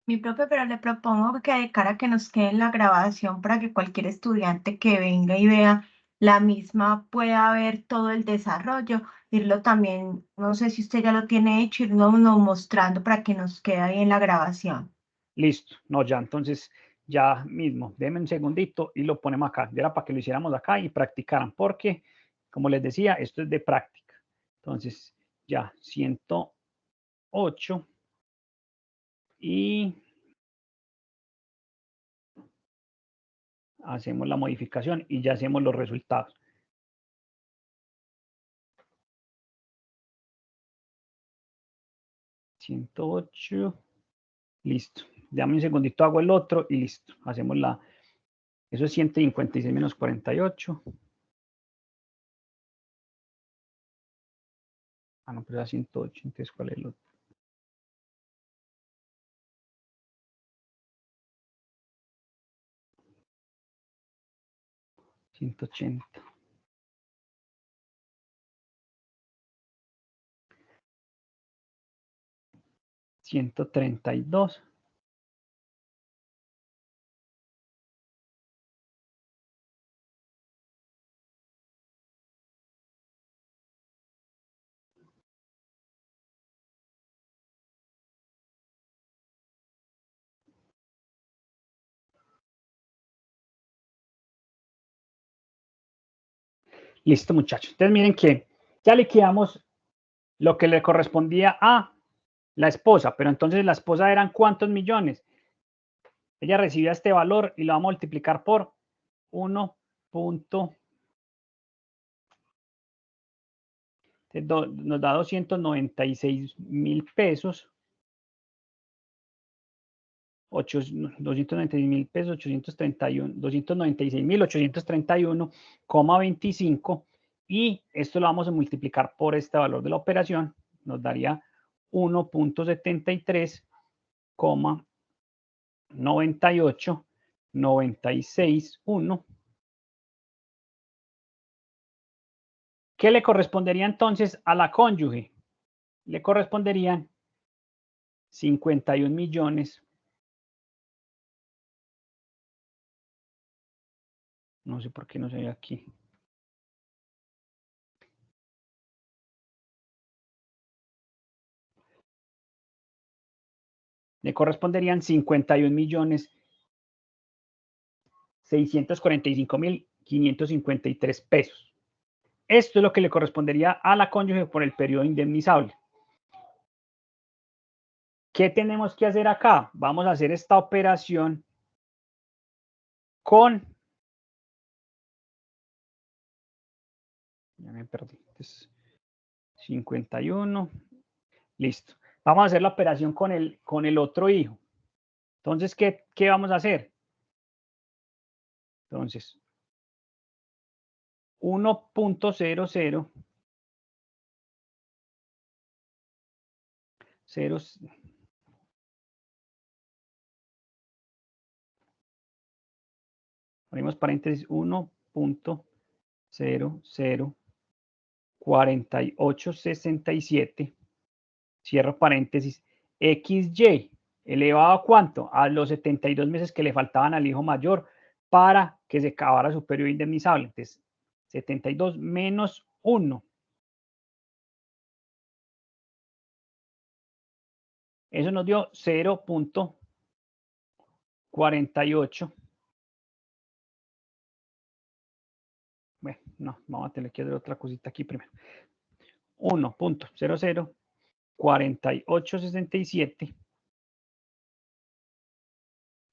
Mi profe, pero le propongo que de cara a que nos quede en la grabación para que cualquier estudiante que venga y vea la misma pueda ver todo el desarrollo, irlo también, no sé si usted ya lo tiene hecho, irlo mostrando para que nos quede ahí en la grabación. Listo, no, ya entonces, ya mismo, denme un segundito y lo ponemos acá. Ya era para que lo hiciéramos acá y practicaran, porque, como les decía, esto es de práctica. Entonces, ya, 108 y hacemos la modificación y ya hacemos los resultados. $108, listo. Dame un segundito, hago el otro y listo. Hacemos eso es 156 menos 48. Ah, no, pero era 108, entonces, ¿cuál es el otro? 180. $132. Listo, muchachos. Entonces, miren que ya liquidamos lo que le correspondía a la esposa, pero entonces la esposa eran ¿cuántos millones? Ella recibía este valor y lo vamos a multiplicar por 1. Nos da 296.000 pesos. 296.000 pesos, 831, 296.831,25 y esto lo vamos a multiplicar por este valor de la operación, nos daría 1.73,9896.1. ¿Qué le correspondería entonces a la cónyuge? Le corresponderían 51 millones. No sé por qué no se ve aquí. Le corresponderían 51.645.553 pesos. Esto es lo que le correspondería a la cónyuge por el periodo indemnizable. ¿Qué tenemos que hacer acá? Vamos a hacer esta operación con... Ya me perdí. 51. Listo. Vamos a hacer la operación con el otro hijo. Entonces, ¿qué vamos a hacer? Entonces, 1.00 ponemos paréntesis 1.004867, cierro paréntesis, XY, elevado a cuánto? A los 72 meses que le faltaban al hijo mayor para que se acabara su periodo indemnizable. Entonces, 72 menos 1. Eso nos dio 0.48. Bueno, no, vamos a tener que hacer otra cosita aquí primero. 1.004867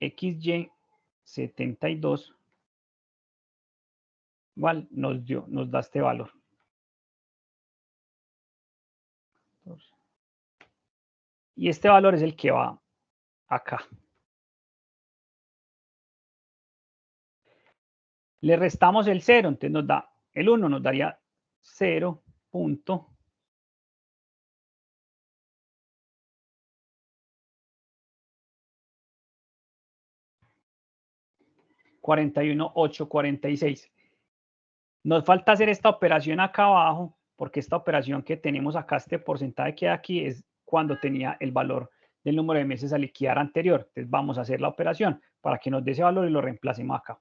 XY 72 igual nos da este valor. Y este valor es el que va acá. Le restamos el 0, entonces nos da el 1, nos daría 0.41846. Nos falta hacer esta operación acá abajo, porque esta operación que tenemos acá, este porcentaje que hay aquí, es cuando tenía el valor del número de meses a liquidar anterior. Entonces vamos a hacer la operación para que nos dé ese valor y lo reemplacemos acá.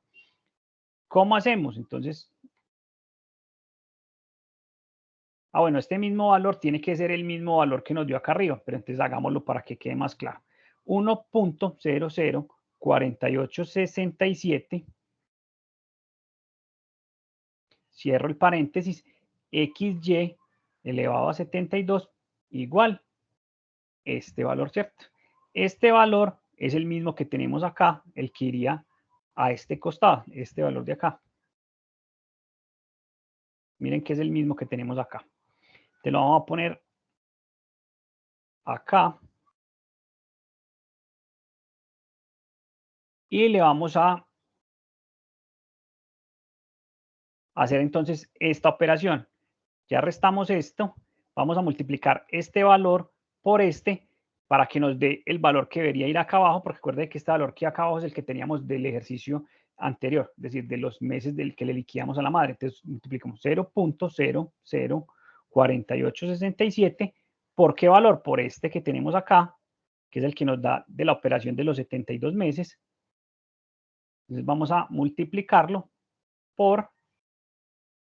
¿Cómo hacemos? Entonces, bueno, este mismo valor tiene que ser el mismo valor que nos dio acá arriba, pero entonces hagámoslo para que quede más claro. 1.004867, cierro el paréntesis, XY elevado a 72 igual este valor, ¿cierto? Este valor es el mismo que tenemos acá, el que iría a este costado, este valor de acá. Miren que es el mismo que tenemos acá. Te lo vamos a poner acá. Y le vamos a hacer entonces esta operación. Ya restamos esto. Vamos a multiplicar este valor por este para que nos dé el valor que debería ir acá abajo, porque recuerden que este valor que acá abajo es el que teníamos del ejercicio anterior, es decir, de los meses del que le liquidamos a la madre. Entonces multiplicamos 0.004867. ¿Por qué valor? Por este que tenemos acá, que es el que nos da de la operación de los 72 meses. Entonces vamos a multiplicarlo por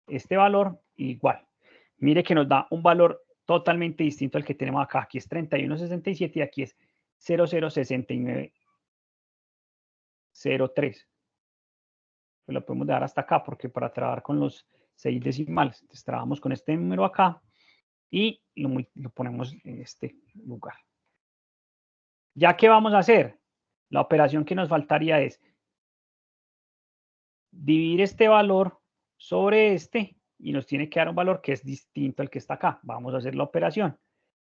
este valor igual. Mire que nos da un valor totalmente distinto al que tenemos acá. Aquí es 31.67 y aquí es 0.06903. Pues lo podemos dar hasta acá porque para trabajar con los 6 decimales, entonces trabajamos con este número acá y lo ponemos en este lugar. ¿Ya qué vamos a hacer? La operación que nos faltaría es dividir este valor sobre este y nos tiene que dar un valor que es distinto al que está acá. Vamos a hacer la operación.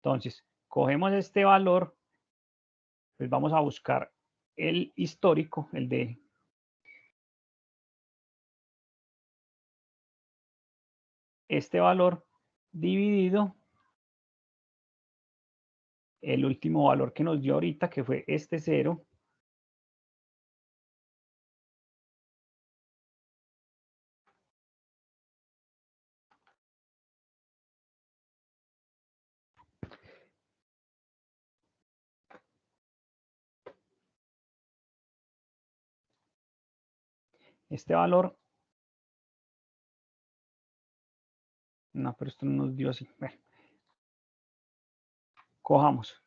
Entonces, cogemos este valor, pues vamos a buscar el histórico, el de este valor dividido el último valor que nos dio ahorita, que fue este 0. Este valor, no, pero esto no nos dio así. Bueno, cojamos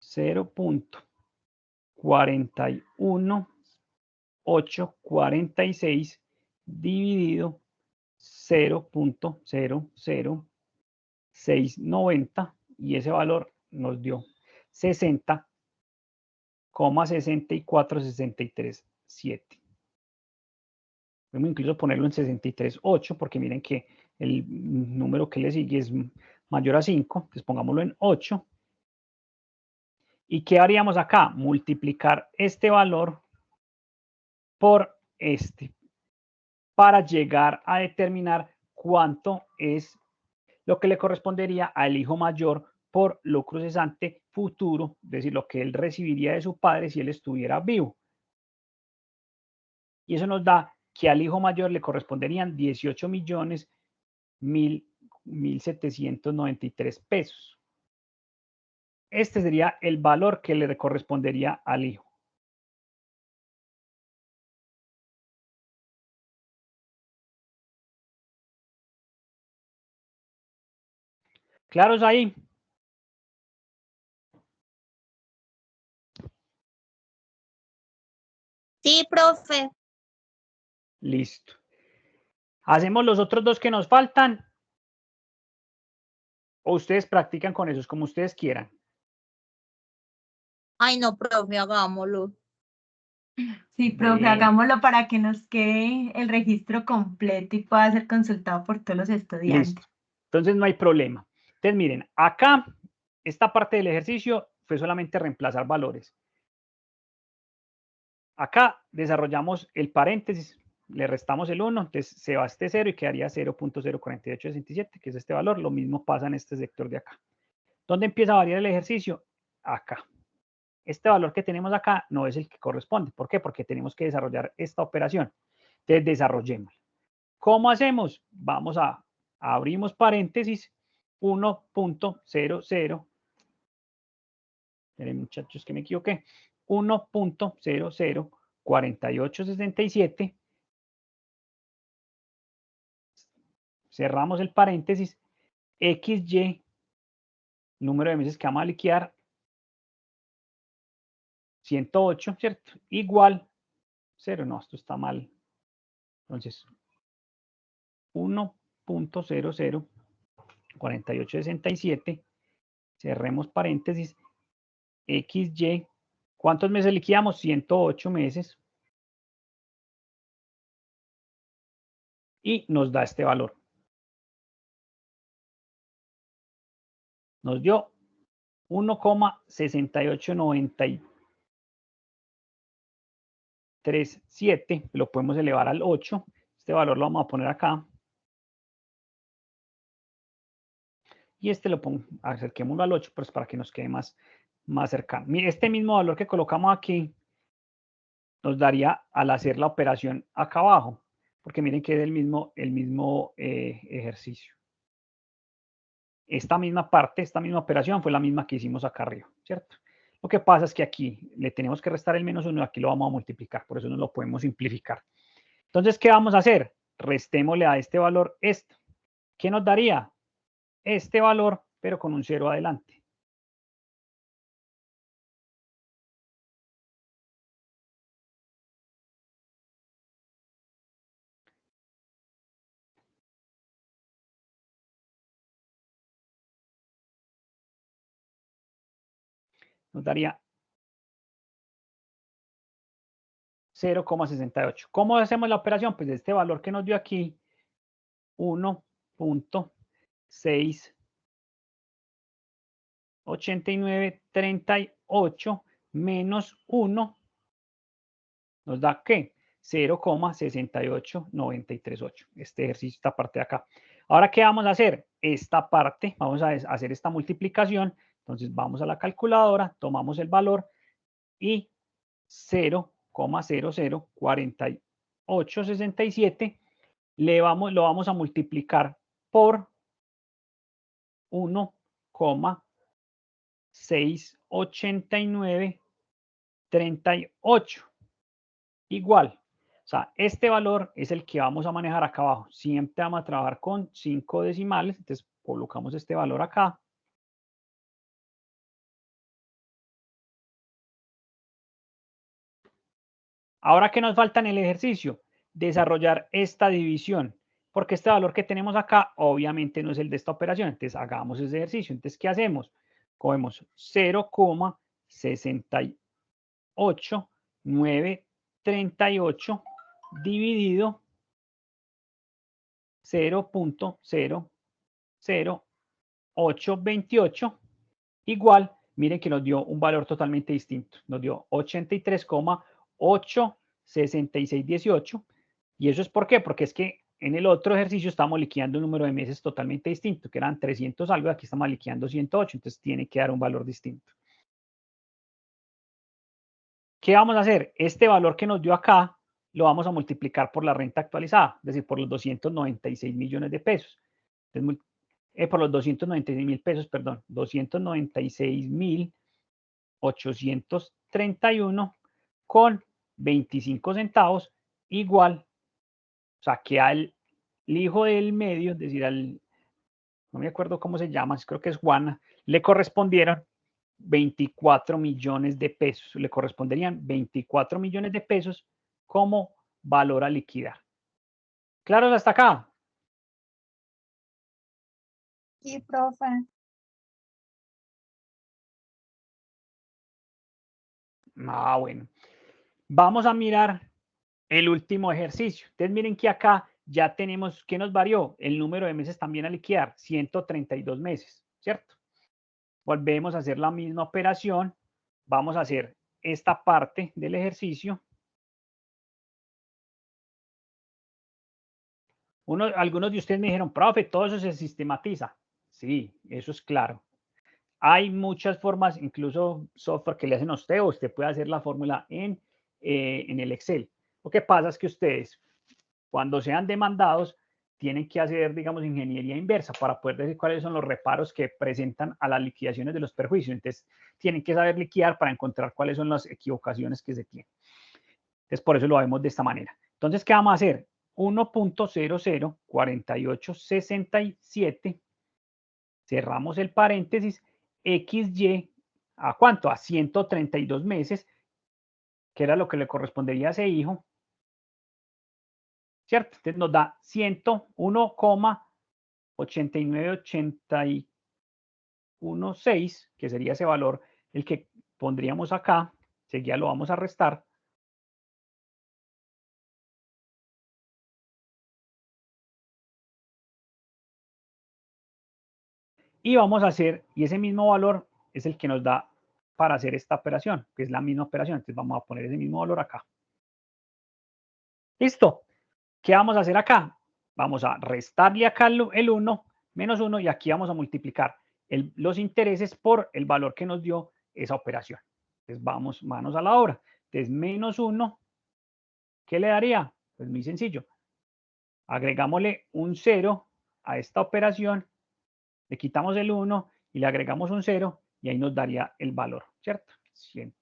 0.41846 dividido 0.00690 y ese valor nos dio 60,64637. Podemos incluso ponerlo en 63.8 porque miren que el número que le sigue es mayor a 5, entonces pongámoslo en 8. ¿Y qué haríamos acá? Multiplicar este valor por este para llegar a determinar cuánto es lo que le correspondería al hijo mayor por lucro cesante futuro, es decir, lo que él recibiría de su padre si él estuviera vivo. Y eso nos da que al hijo mayor le corresponderían 18.107.93 pesos. Este sería el valor que le correspondería al hijo. ¿Claros ahí? Sí, profe. Listo. ¿Hacemos los otros dos que nos faltan? ¿O ustedes practican con esos como ustedes quieran? Ay, no, profe, hagámoslo. Sí, profe, Bueno. hagámoslo para que nos quede el registro completo y pueda ser consultado por todos los estudiantes. Listo. Entonces no hay problema. Entonces miren, acá esta parte del ejercicio fue solamente reemplazar valores. Acá desarrollamos el paréntesis, le restamos el 1, entonces se va este 0 y quedaría 0.04867, que es este valor. Lo mismo pasa en este sector de acá. ¿Dónde empieza a variar el ejercicio? Acá. Este valor que tenemos acá no es el que corresponde. ¿Por qué? Porque tenemos que desarrollar esta operación. Entonces desarrollemos. ¿Cómo hacemos? Vamos a abrimos paréntesis 1.00. Miren, muchachos, que me equivoqué. 1.004867. Cerramos el paréntesis. XY, número de meses que vamos a liquidar, 108, ¿cierto? Igual 0. No, esto está mal. Entonces, 1.004867. Cerremos paréntesis. XY. ¿Cuántos meses liquidamos? 108 meses. Y nos da este valor. Nos dio 1,68937. Lo podemos elevar al 8. Este valor lo vamos a poner acá. Y este lo pongo, acerquémoslo al 8, pues para que nos quede más cercano. Mire, este mismo valor que colocamos aquí nos daría al hacer la operación acá abajo, porque miren que es el mismo ejercicio. Esta misma parte, esta misma operación fue la misma que hicimos acá arriba, ¿cierto? Lo que pasa es que aquí le tenemos que restar el -1 y aquí lo vamos a multiplicar, por eso no lo podemos simplificar. Entonces, ¿qué vamos a hacer? Restémosle a este valor esto. ¿Qué nos daría? Este valor, pero con un 0 adelante. Nos daría 0,68. ¿Cómo hacemos la operación? Pues este valor que nos dio aquí, 1.68938 menos 1 nos da ¿qué? 0,68938. Este ejercicio, esta parte de acá. Ahora, ¿qué vamos a hacer? Esta parte, vamos a hacer esta multiplicación. Entonces, vamos a la calculadora, tomamos el valor y 0,004867 lo vamos a multiplicar por 1,68938. Igual. O sea, este valor es el que vamos a manejar acá abajo. Siempre vamos a trabajar con 5 decimales. Entonces, colocamos este valor acá. Ahora, ¿qué nos falta en el ejercicio? Desarrollar esta división. Porque este valor que tenemos acá, obviamente no es el de esta operación. Entonces, hagamos ese ejercicio. Entonces, ¿qué hacemos? Cogemos 0,68938 dividido 0.00828 igual, miren que nos dio un valor totalmente distinto. Nos dio 83,86618. ¿Y eso es por qué? Porque es que en el otro ejercicio estamos liquidando un número de meses totalmente distinto, que eran 300 algo, aquí estamos liquidando 108, entonces tiene que dar un valor distinto. ¿Qué vamos a hacer? Este valor que nos dio acá lo vamos a multiplicar por la renta actualizada, es decir, por los 296 millones de pesos. Entonces, por los 296.000 pesos, perdón, 296.831 con 25 centavos igual, o sea, que al hijo del medio, es decir, no me acuerdo cómo se llama, creo que es Juana, le correspondieron 24 millones de pesos, le corresponderían 24 millones de pesos como valor a liquidar. ¿Claros hasta acá? Sí, profe. Ah, bueno. Vamos a mirar el último ejercicio. Entonces miren que acá ya tenemos, ¿qué nos varió? El número de meses también a liquidar, 132 meses, ¿cierto? Volvemos a hacer la misma operación. Vamos a hacer esta parte del ejercicio. Algunos de ustedes me dijeron, profe, todo eso se sistematiza. Sí, eso es claro. Hay muchas formas, incluso software que le hacen a usted, o usted puede hacer la fórmula en el Excel. Lo que pasa es que ustedes, cuando sean demandados, tienen que hacer, digamos, ingeniería inversa para poder decir cuáles son los reparos que presentan a las liquidaciones de los perjuicios. Entonces, tienen que saber liquidar para encontrar cuáles son las equivocaciones que se tienen. Entonces, por eso lo vemos de esta manera. Entonces, ¿qué vamos a hacer? 1.004867, cerramos el paréntesis, XY, ¿a cuánto? A 132 meses, que era lo que le correspondería a ese hijo, ¿cierto? Entonces nos da 101,8981,6, que sería ese valor, el que pondríamos acá, seguida lo vamos a restar. Y vamos a hacer, y ese mismo valor es el que nos da para hacer esta operación, que es la misma operación. Entonces vamos a poner ese mismo valor acá. Listo. ¿Qué vamos a hacer acá? Vamos a restarle acá el 1, menos 1, y aquí vamos a multiplicar los intereses por el valor que nos dio esa operación. Entonces vamos manos a la obra. Entonces menos 1, ¿qué le daría? Pues muy sencillo. Agregámosle un 0 a esta operación, le quitamos el 1 y le agregamos un 0 y ahí nos daría el valor, ¿cierto? 100.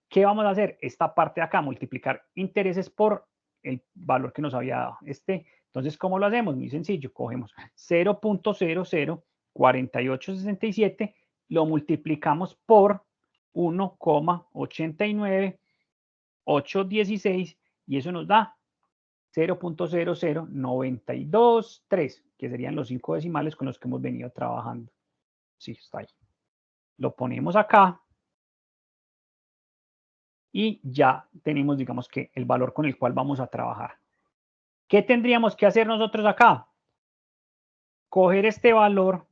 ¿Qué vamos a hacer? Esta parte de acá, multiplicar intereses por el valor que nos había dado. Entonces, ¿cómo lo hacemos? Muy sencillo. Cogemos 0.004867, lo multiplicamos por 1,89816 y eso nos da 0.00923, que serían los 5 decimales con los que hemos venido trabajando. Sí, está ahí. Lo ponemos acá. Y ya tenemos, digamos que, el valor con el cual vamos a trabajar. ¿Qué tendríamos que hacer nosotros acá? Coger este valor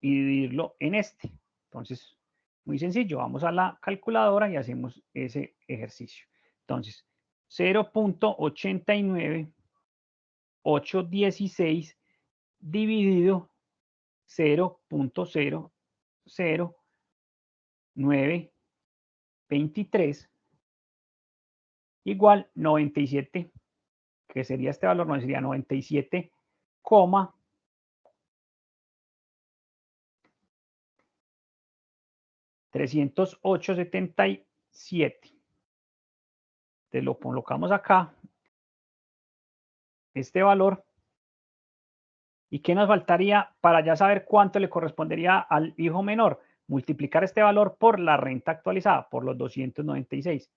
y dividirlo en este. Entonces, muy sencillo, vamos a la calculadora y hacemos ese ejercicio. Entonces, 0.89816 dividido 0.00923 igual 97, que sería este valor, no sería 97, 308,77. Entonces lo colocamos acá, este valor. ¿Y qué nos faltaría para ya saber cuánto le correspondería al hijo menor? Multiplicar este valor por la renta actualizada, por los 296.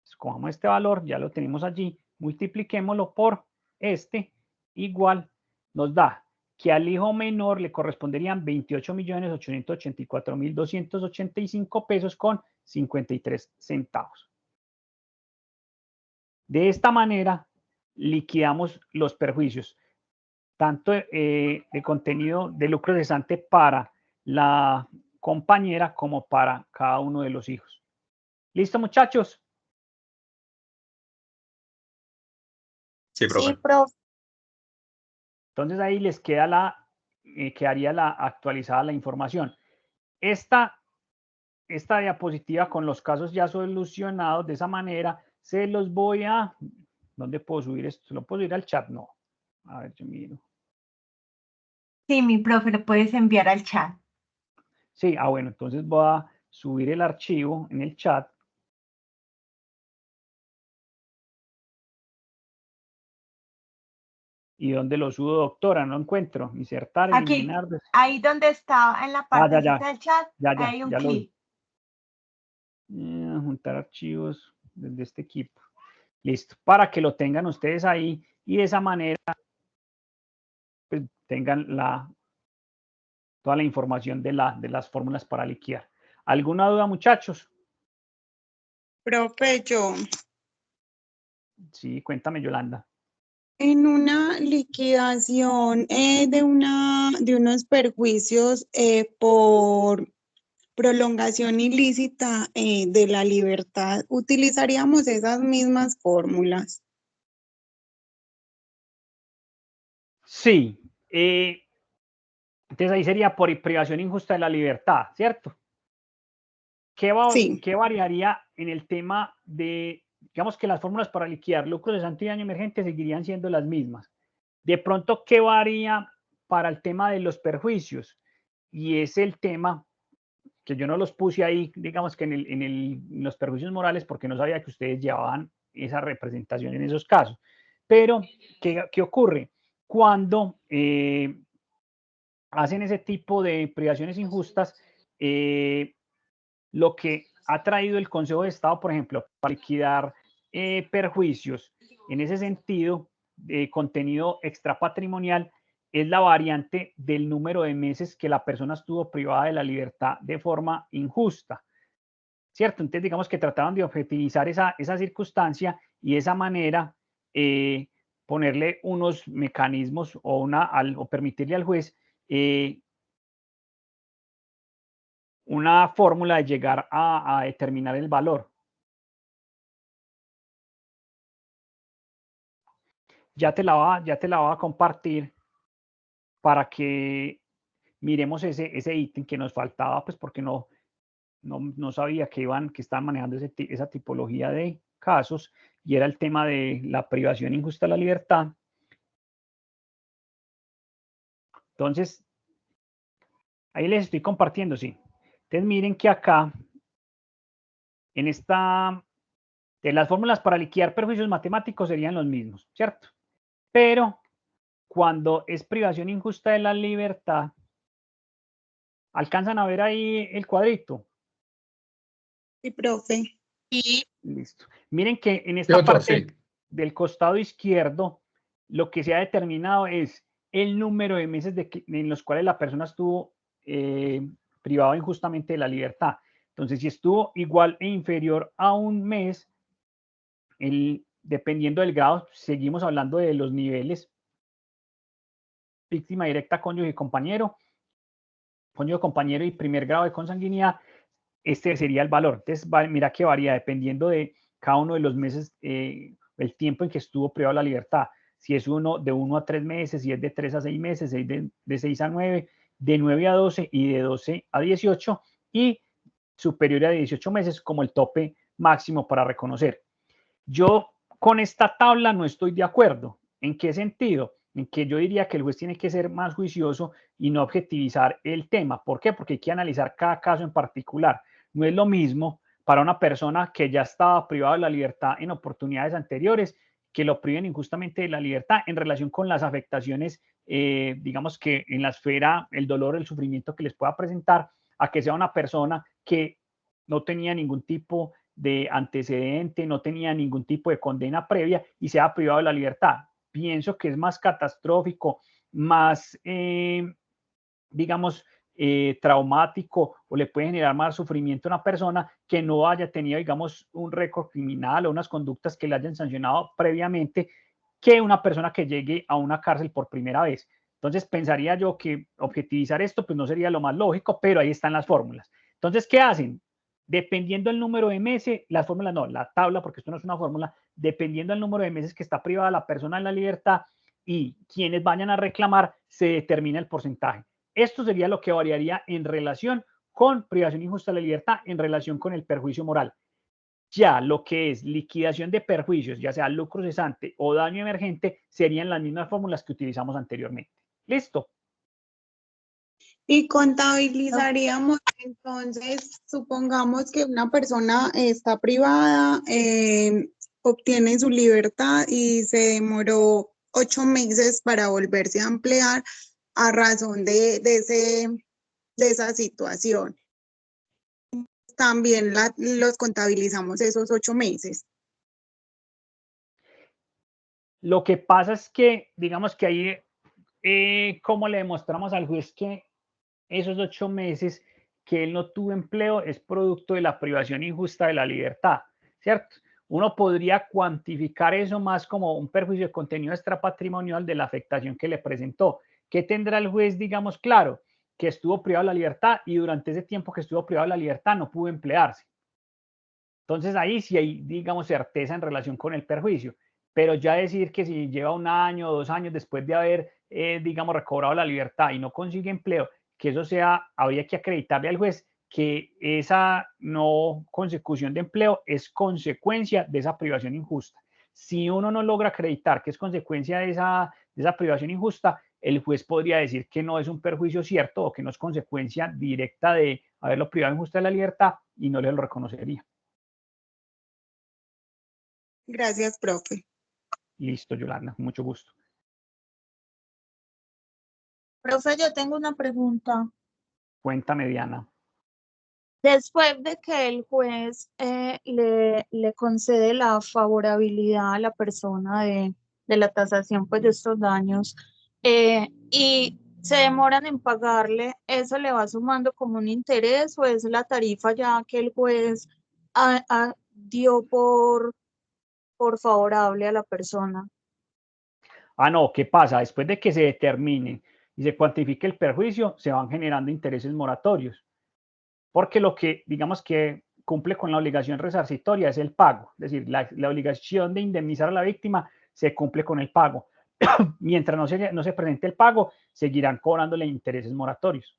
Escojamos este valor, ya lo tenemos allí, multipliquémoslo por este, igual nos da que al hijo menor le corresponderían 28.884.285 pesos con 53 centavos. De esta manera, liquidamos los perjuicios, tanto de contenido de lucro cesante para la compañera como para cada uno de los hijos. ¿Listo, muchachos? Sí, profe. Sí, profe. Entonces ahí les queda quedaría la actualizada la información. Esta diapositiva con los casos ya solucionados de esa manera, se los voy a... ¿Dónde puedo subir esto? ¿Se lo puedo subir al chat? No. A ver, yo miro. Sí, mi profe, lo puedes enviar al chat. Sí, bueno, entonces voy a subir el archivo en el chat. ¿Y dónde lo subo, doctora? No encuentro. Insertar, Aquí, eliminar. ahí donde está, en la parte ya. del chat, Ya hay un lo vi. clip. Juntar archivos desde este equipo. Listo. Para que lo tengan ustedes ahí y de esa manera pues, tengan toda la información de las fórmulas para liquidar. ¿Alguna duda, muchachos? Profe, yo, Sí, cuéntame, Yolanda. en una liquidación de unos perjuicios por prolongación ilícita de la libertad, utilizaríamos esas mismas fórmulas. Sí, entonces ahí sería por privación injusta de la libertad, ¿cierto? Sí, ¿Qué variaría en el tema de, digamos que las fórmulas para liquidar lucros cesante y daño emergente seguirían siendo las mismas? De pronto, ¿qué varía para el tema de los perjuicios? Y es el tema que yo no los puse ahí, digamos que en los perjuicios morales, porque no sabía que ustedes llevaban esa representación en esos casos. Pero, ¿qué ocurre? Cuando hacen ese tipo de privaciones injustas, lo que ha traído el Consejo de Estado, por ejemplo, para liquidar perjuicios en ese sentido de contenido extrapatrimonial, es la variante del número de meses que la persona estuvo privada de la libertad de forma injusta, ¿cierto? Entonces, digamos que trataban de objetivizar esa circunstancia y de esa manera ponerle unos mecanismos o permitirle al juez una fórmula de llegar a determinar el valor. Ya te la voy a compartir para que miremos ese ítem que nos faltaba, pues porque no sabía que estaban manejando esa tipología de casos, y era el tema de la privación injusta de la libertad. Entonces, ahí les estoy compartiendo, sí. Entonces, miren que acá, en de las fórmulas para liquidar perjuicios matemáticos serían los mismos, ¿cierto? Pero cuando es privación injusta de la libertad, ¿alcanzan a ver ahí el cuadrito? sí, profe. Listo. Miren que en Sí, esta doctor, parte sí. del costado izquierdo, lo que se ha determinado es el número de meses en los cuales la persona estuvo privada injustamente de la libertad. Entonces, si estuvo igual e inferior a un mes, dependiendo del grado, seguimos hablando de los niveles: víctima directa, cónyuge, compañero y primer grado de consanguinidad. Este sería el valor. Entonces, mira que varía dependiendo de cada uno de los meses, el tiempo en que estuvo privado de la libertad. Si es de 1 a 3 meses, si es de 3 a 6 meses, de 6 a 9, de 9 a 12 y de 12 a 18, y superior a 18 meses como el tope máximo para reconocer. Yo con esta tabla no estoy de acuerdo. ¿En qué sentido? En que yo diría que el juez tiene que ser más juicioso y no objetivizar el tema. ¿Por qué? Porque hay que analizar cada caso en particular. No es lo mismo para una persona que ya estaba privada de la libertad en oportunidades anteriores, que lo priven injustamente de la libertad en relación con las afectaciones, digamos que en la esfera, el dolor, el sufrimiento que les pueda presentar, a que sea una persona que no tenía ningún tipo de antecedente, no tenía ningún tipo de condena previa y se ha privado de la libertad. Pienso que es más catastrófico, más, digamos, traumático, o le puede generar más sufrimiento a una persona que no haya tenido, digamos, un récord criminal o unas conductas que le hayan sancionado previamente, que una persona que llegue a una cárcel por primera vez. Entonces, pensaría yo que objetivizar esto pues no sería lo más lógico, pero ahí están las fórmulas. Entonces, ¿qué hacen? Dependiendo del número de meses, las fórmulas no, la tabla, porque esto no es una fórmula, dependiendo del número de meses que está privada la persona de la libertad y quienes vayan a reclamar, se determina el porcentaje. Esto sería lo que variaría en relación con privación injusta de la libertad, en relación con el perjuicio moral. Ya lo que es liquidación de perjuicios, ya sea lucro cesante o daño emergente, serían las mismas fórmulas que utilizamos anteriormente. ¿Listo? Y contabilizaríamos, entonces, supongamos que una persona está privada, obtiene su libertad y se demoró 8 meses para volverse a emplear a razón de esa situación. También los contabilizamos esos 8 meses. Lo que pasa es que, digamos que ahí, ¿cómo le demostramos al juez que esos 8 meses que él no tuvo empleo es producto de la privación injusta de la libertad? ¿cierto? Uno podría cuantificar eso más como un perjuicio de contenido extrapatrimonial de la afectación que le presentó. ¿Qué tendrá el juez, digamos, claro? Que estuvo privado de la libertad y durante ese tiempo que estuvo privado de la libertad no pudo emplearse. Entonces ahí sí hay, digamos, certeza en relación con el perjuicio. Pero ya decir que si lleva 1 año o 2 años después de haber, digamos, recobrado la libertad y no consigue empleo, que eso sea, habría que acreditarle al juez que esa no consecución de empleo es consecuencia de esa privación injusta. Si uno no logra acreditar que es consecuencia de esa privación injusta, el juez podría decir que no es un perjuicio cierto o que no es consecuencia directa de haberlo privado injusta de la libertad y no le lo reconocería. Gracias, profe. Listo, Yolanda, con mucho gusto. Profe, yo tengo una pregunta. Cuéntame, Diana. Después de que el juez le concede la favorabilidad a la persona de la tasación pues, de estos daños y se demoran en pagarle, ¿eso le va sumando como un interés o es la tarifa ya que el juez dio por favorable a la persona? Ah, no, ¿qué pasa? Después de que se determine y se cuantifique el perjuicio, se van generando intereses moratorios. Porque lo que, digamos que cumple con la obligación resarcitoria es el pago. Es decir, la obligación de indemnizar a la víctima se cumple con el pago. Mientras no se presente el pago, seguirán cobrándole intereses moratorios.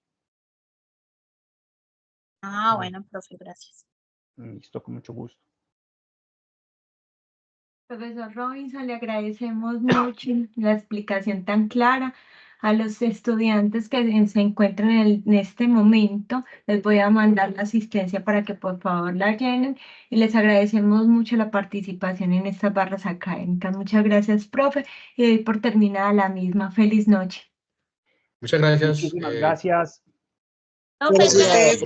Ah, bueno, profe, gracias. Listo, con mucho gusto. Profesor Robinson, le agradecemos mucho la explicación tan clara. A los estudiantes que se encuentran en este momento, les voy a mandar la asistencia para que por favor la llenen y les agradecemos mucho la participación en estas barras académicas. Muchas gracias, profe, y doy por terminada la misma. Feliz noche. Muchas gracias. Muchísimas gracias. Profe, Ustedes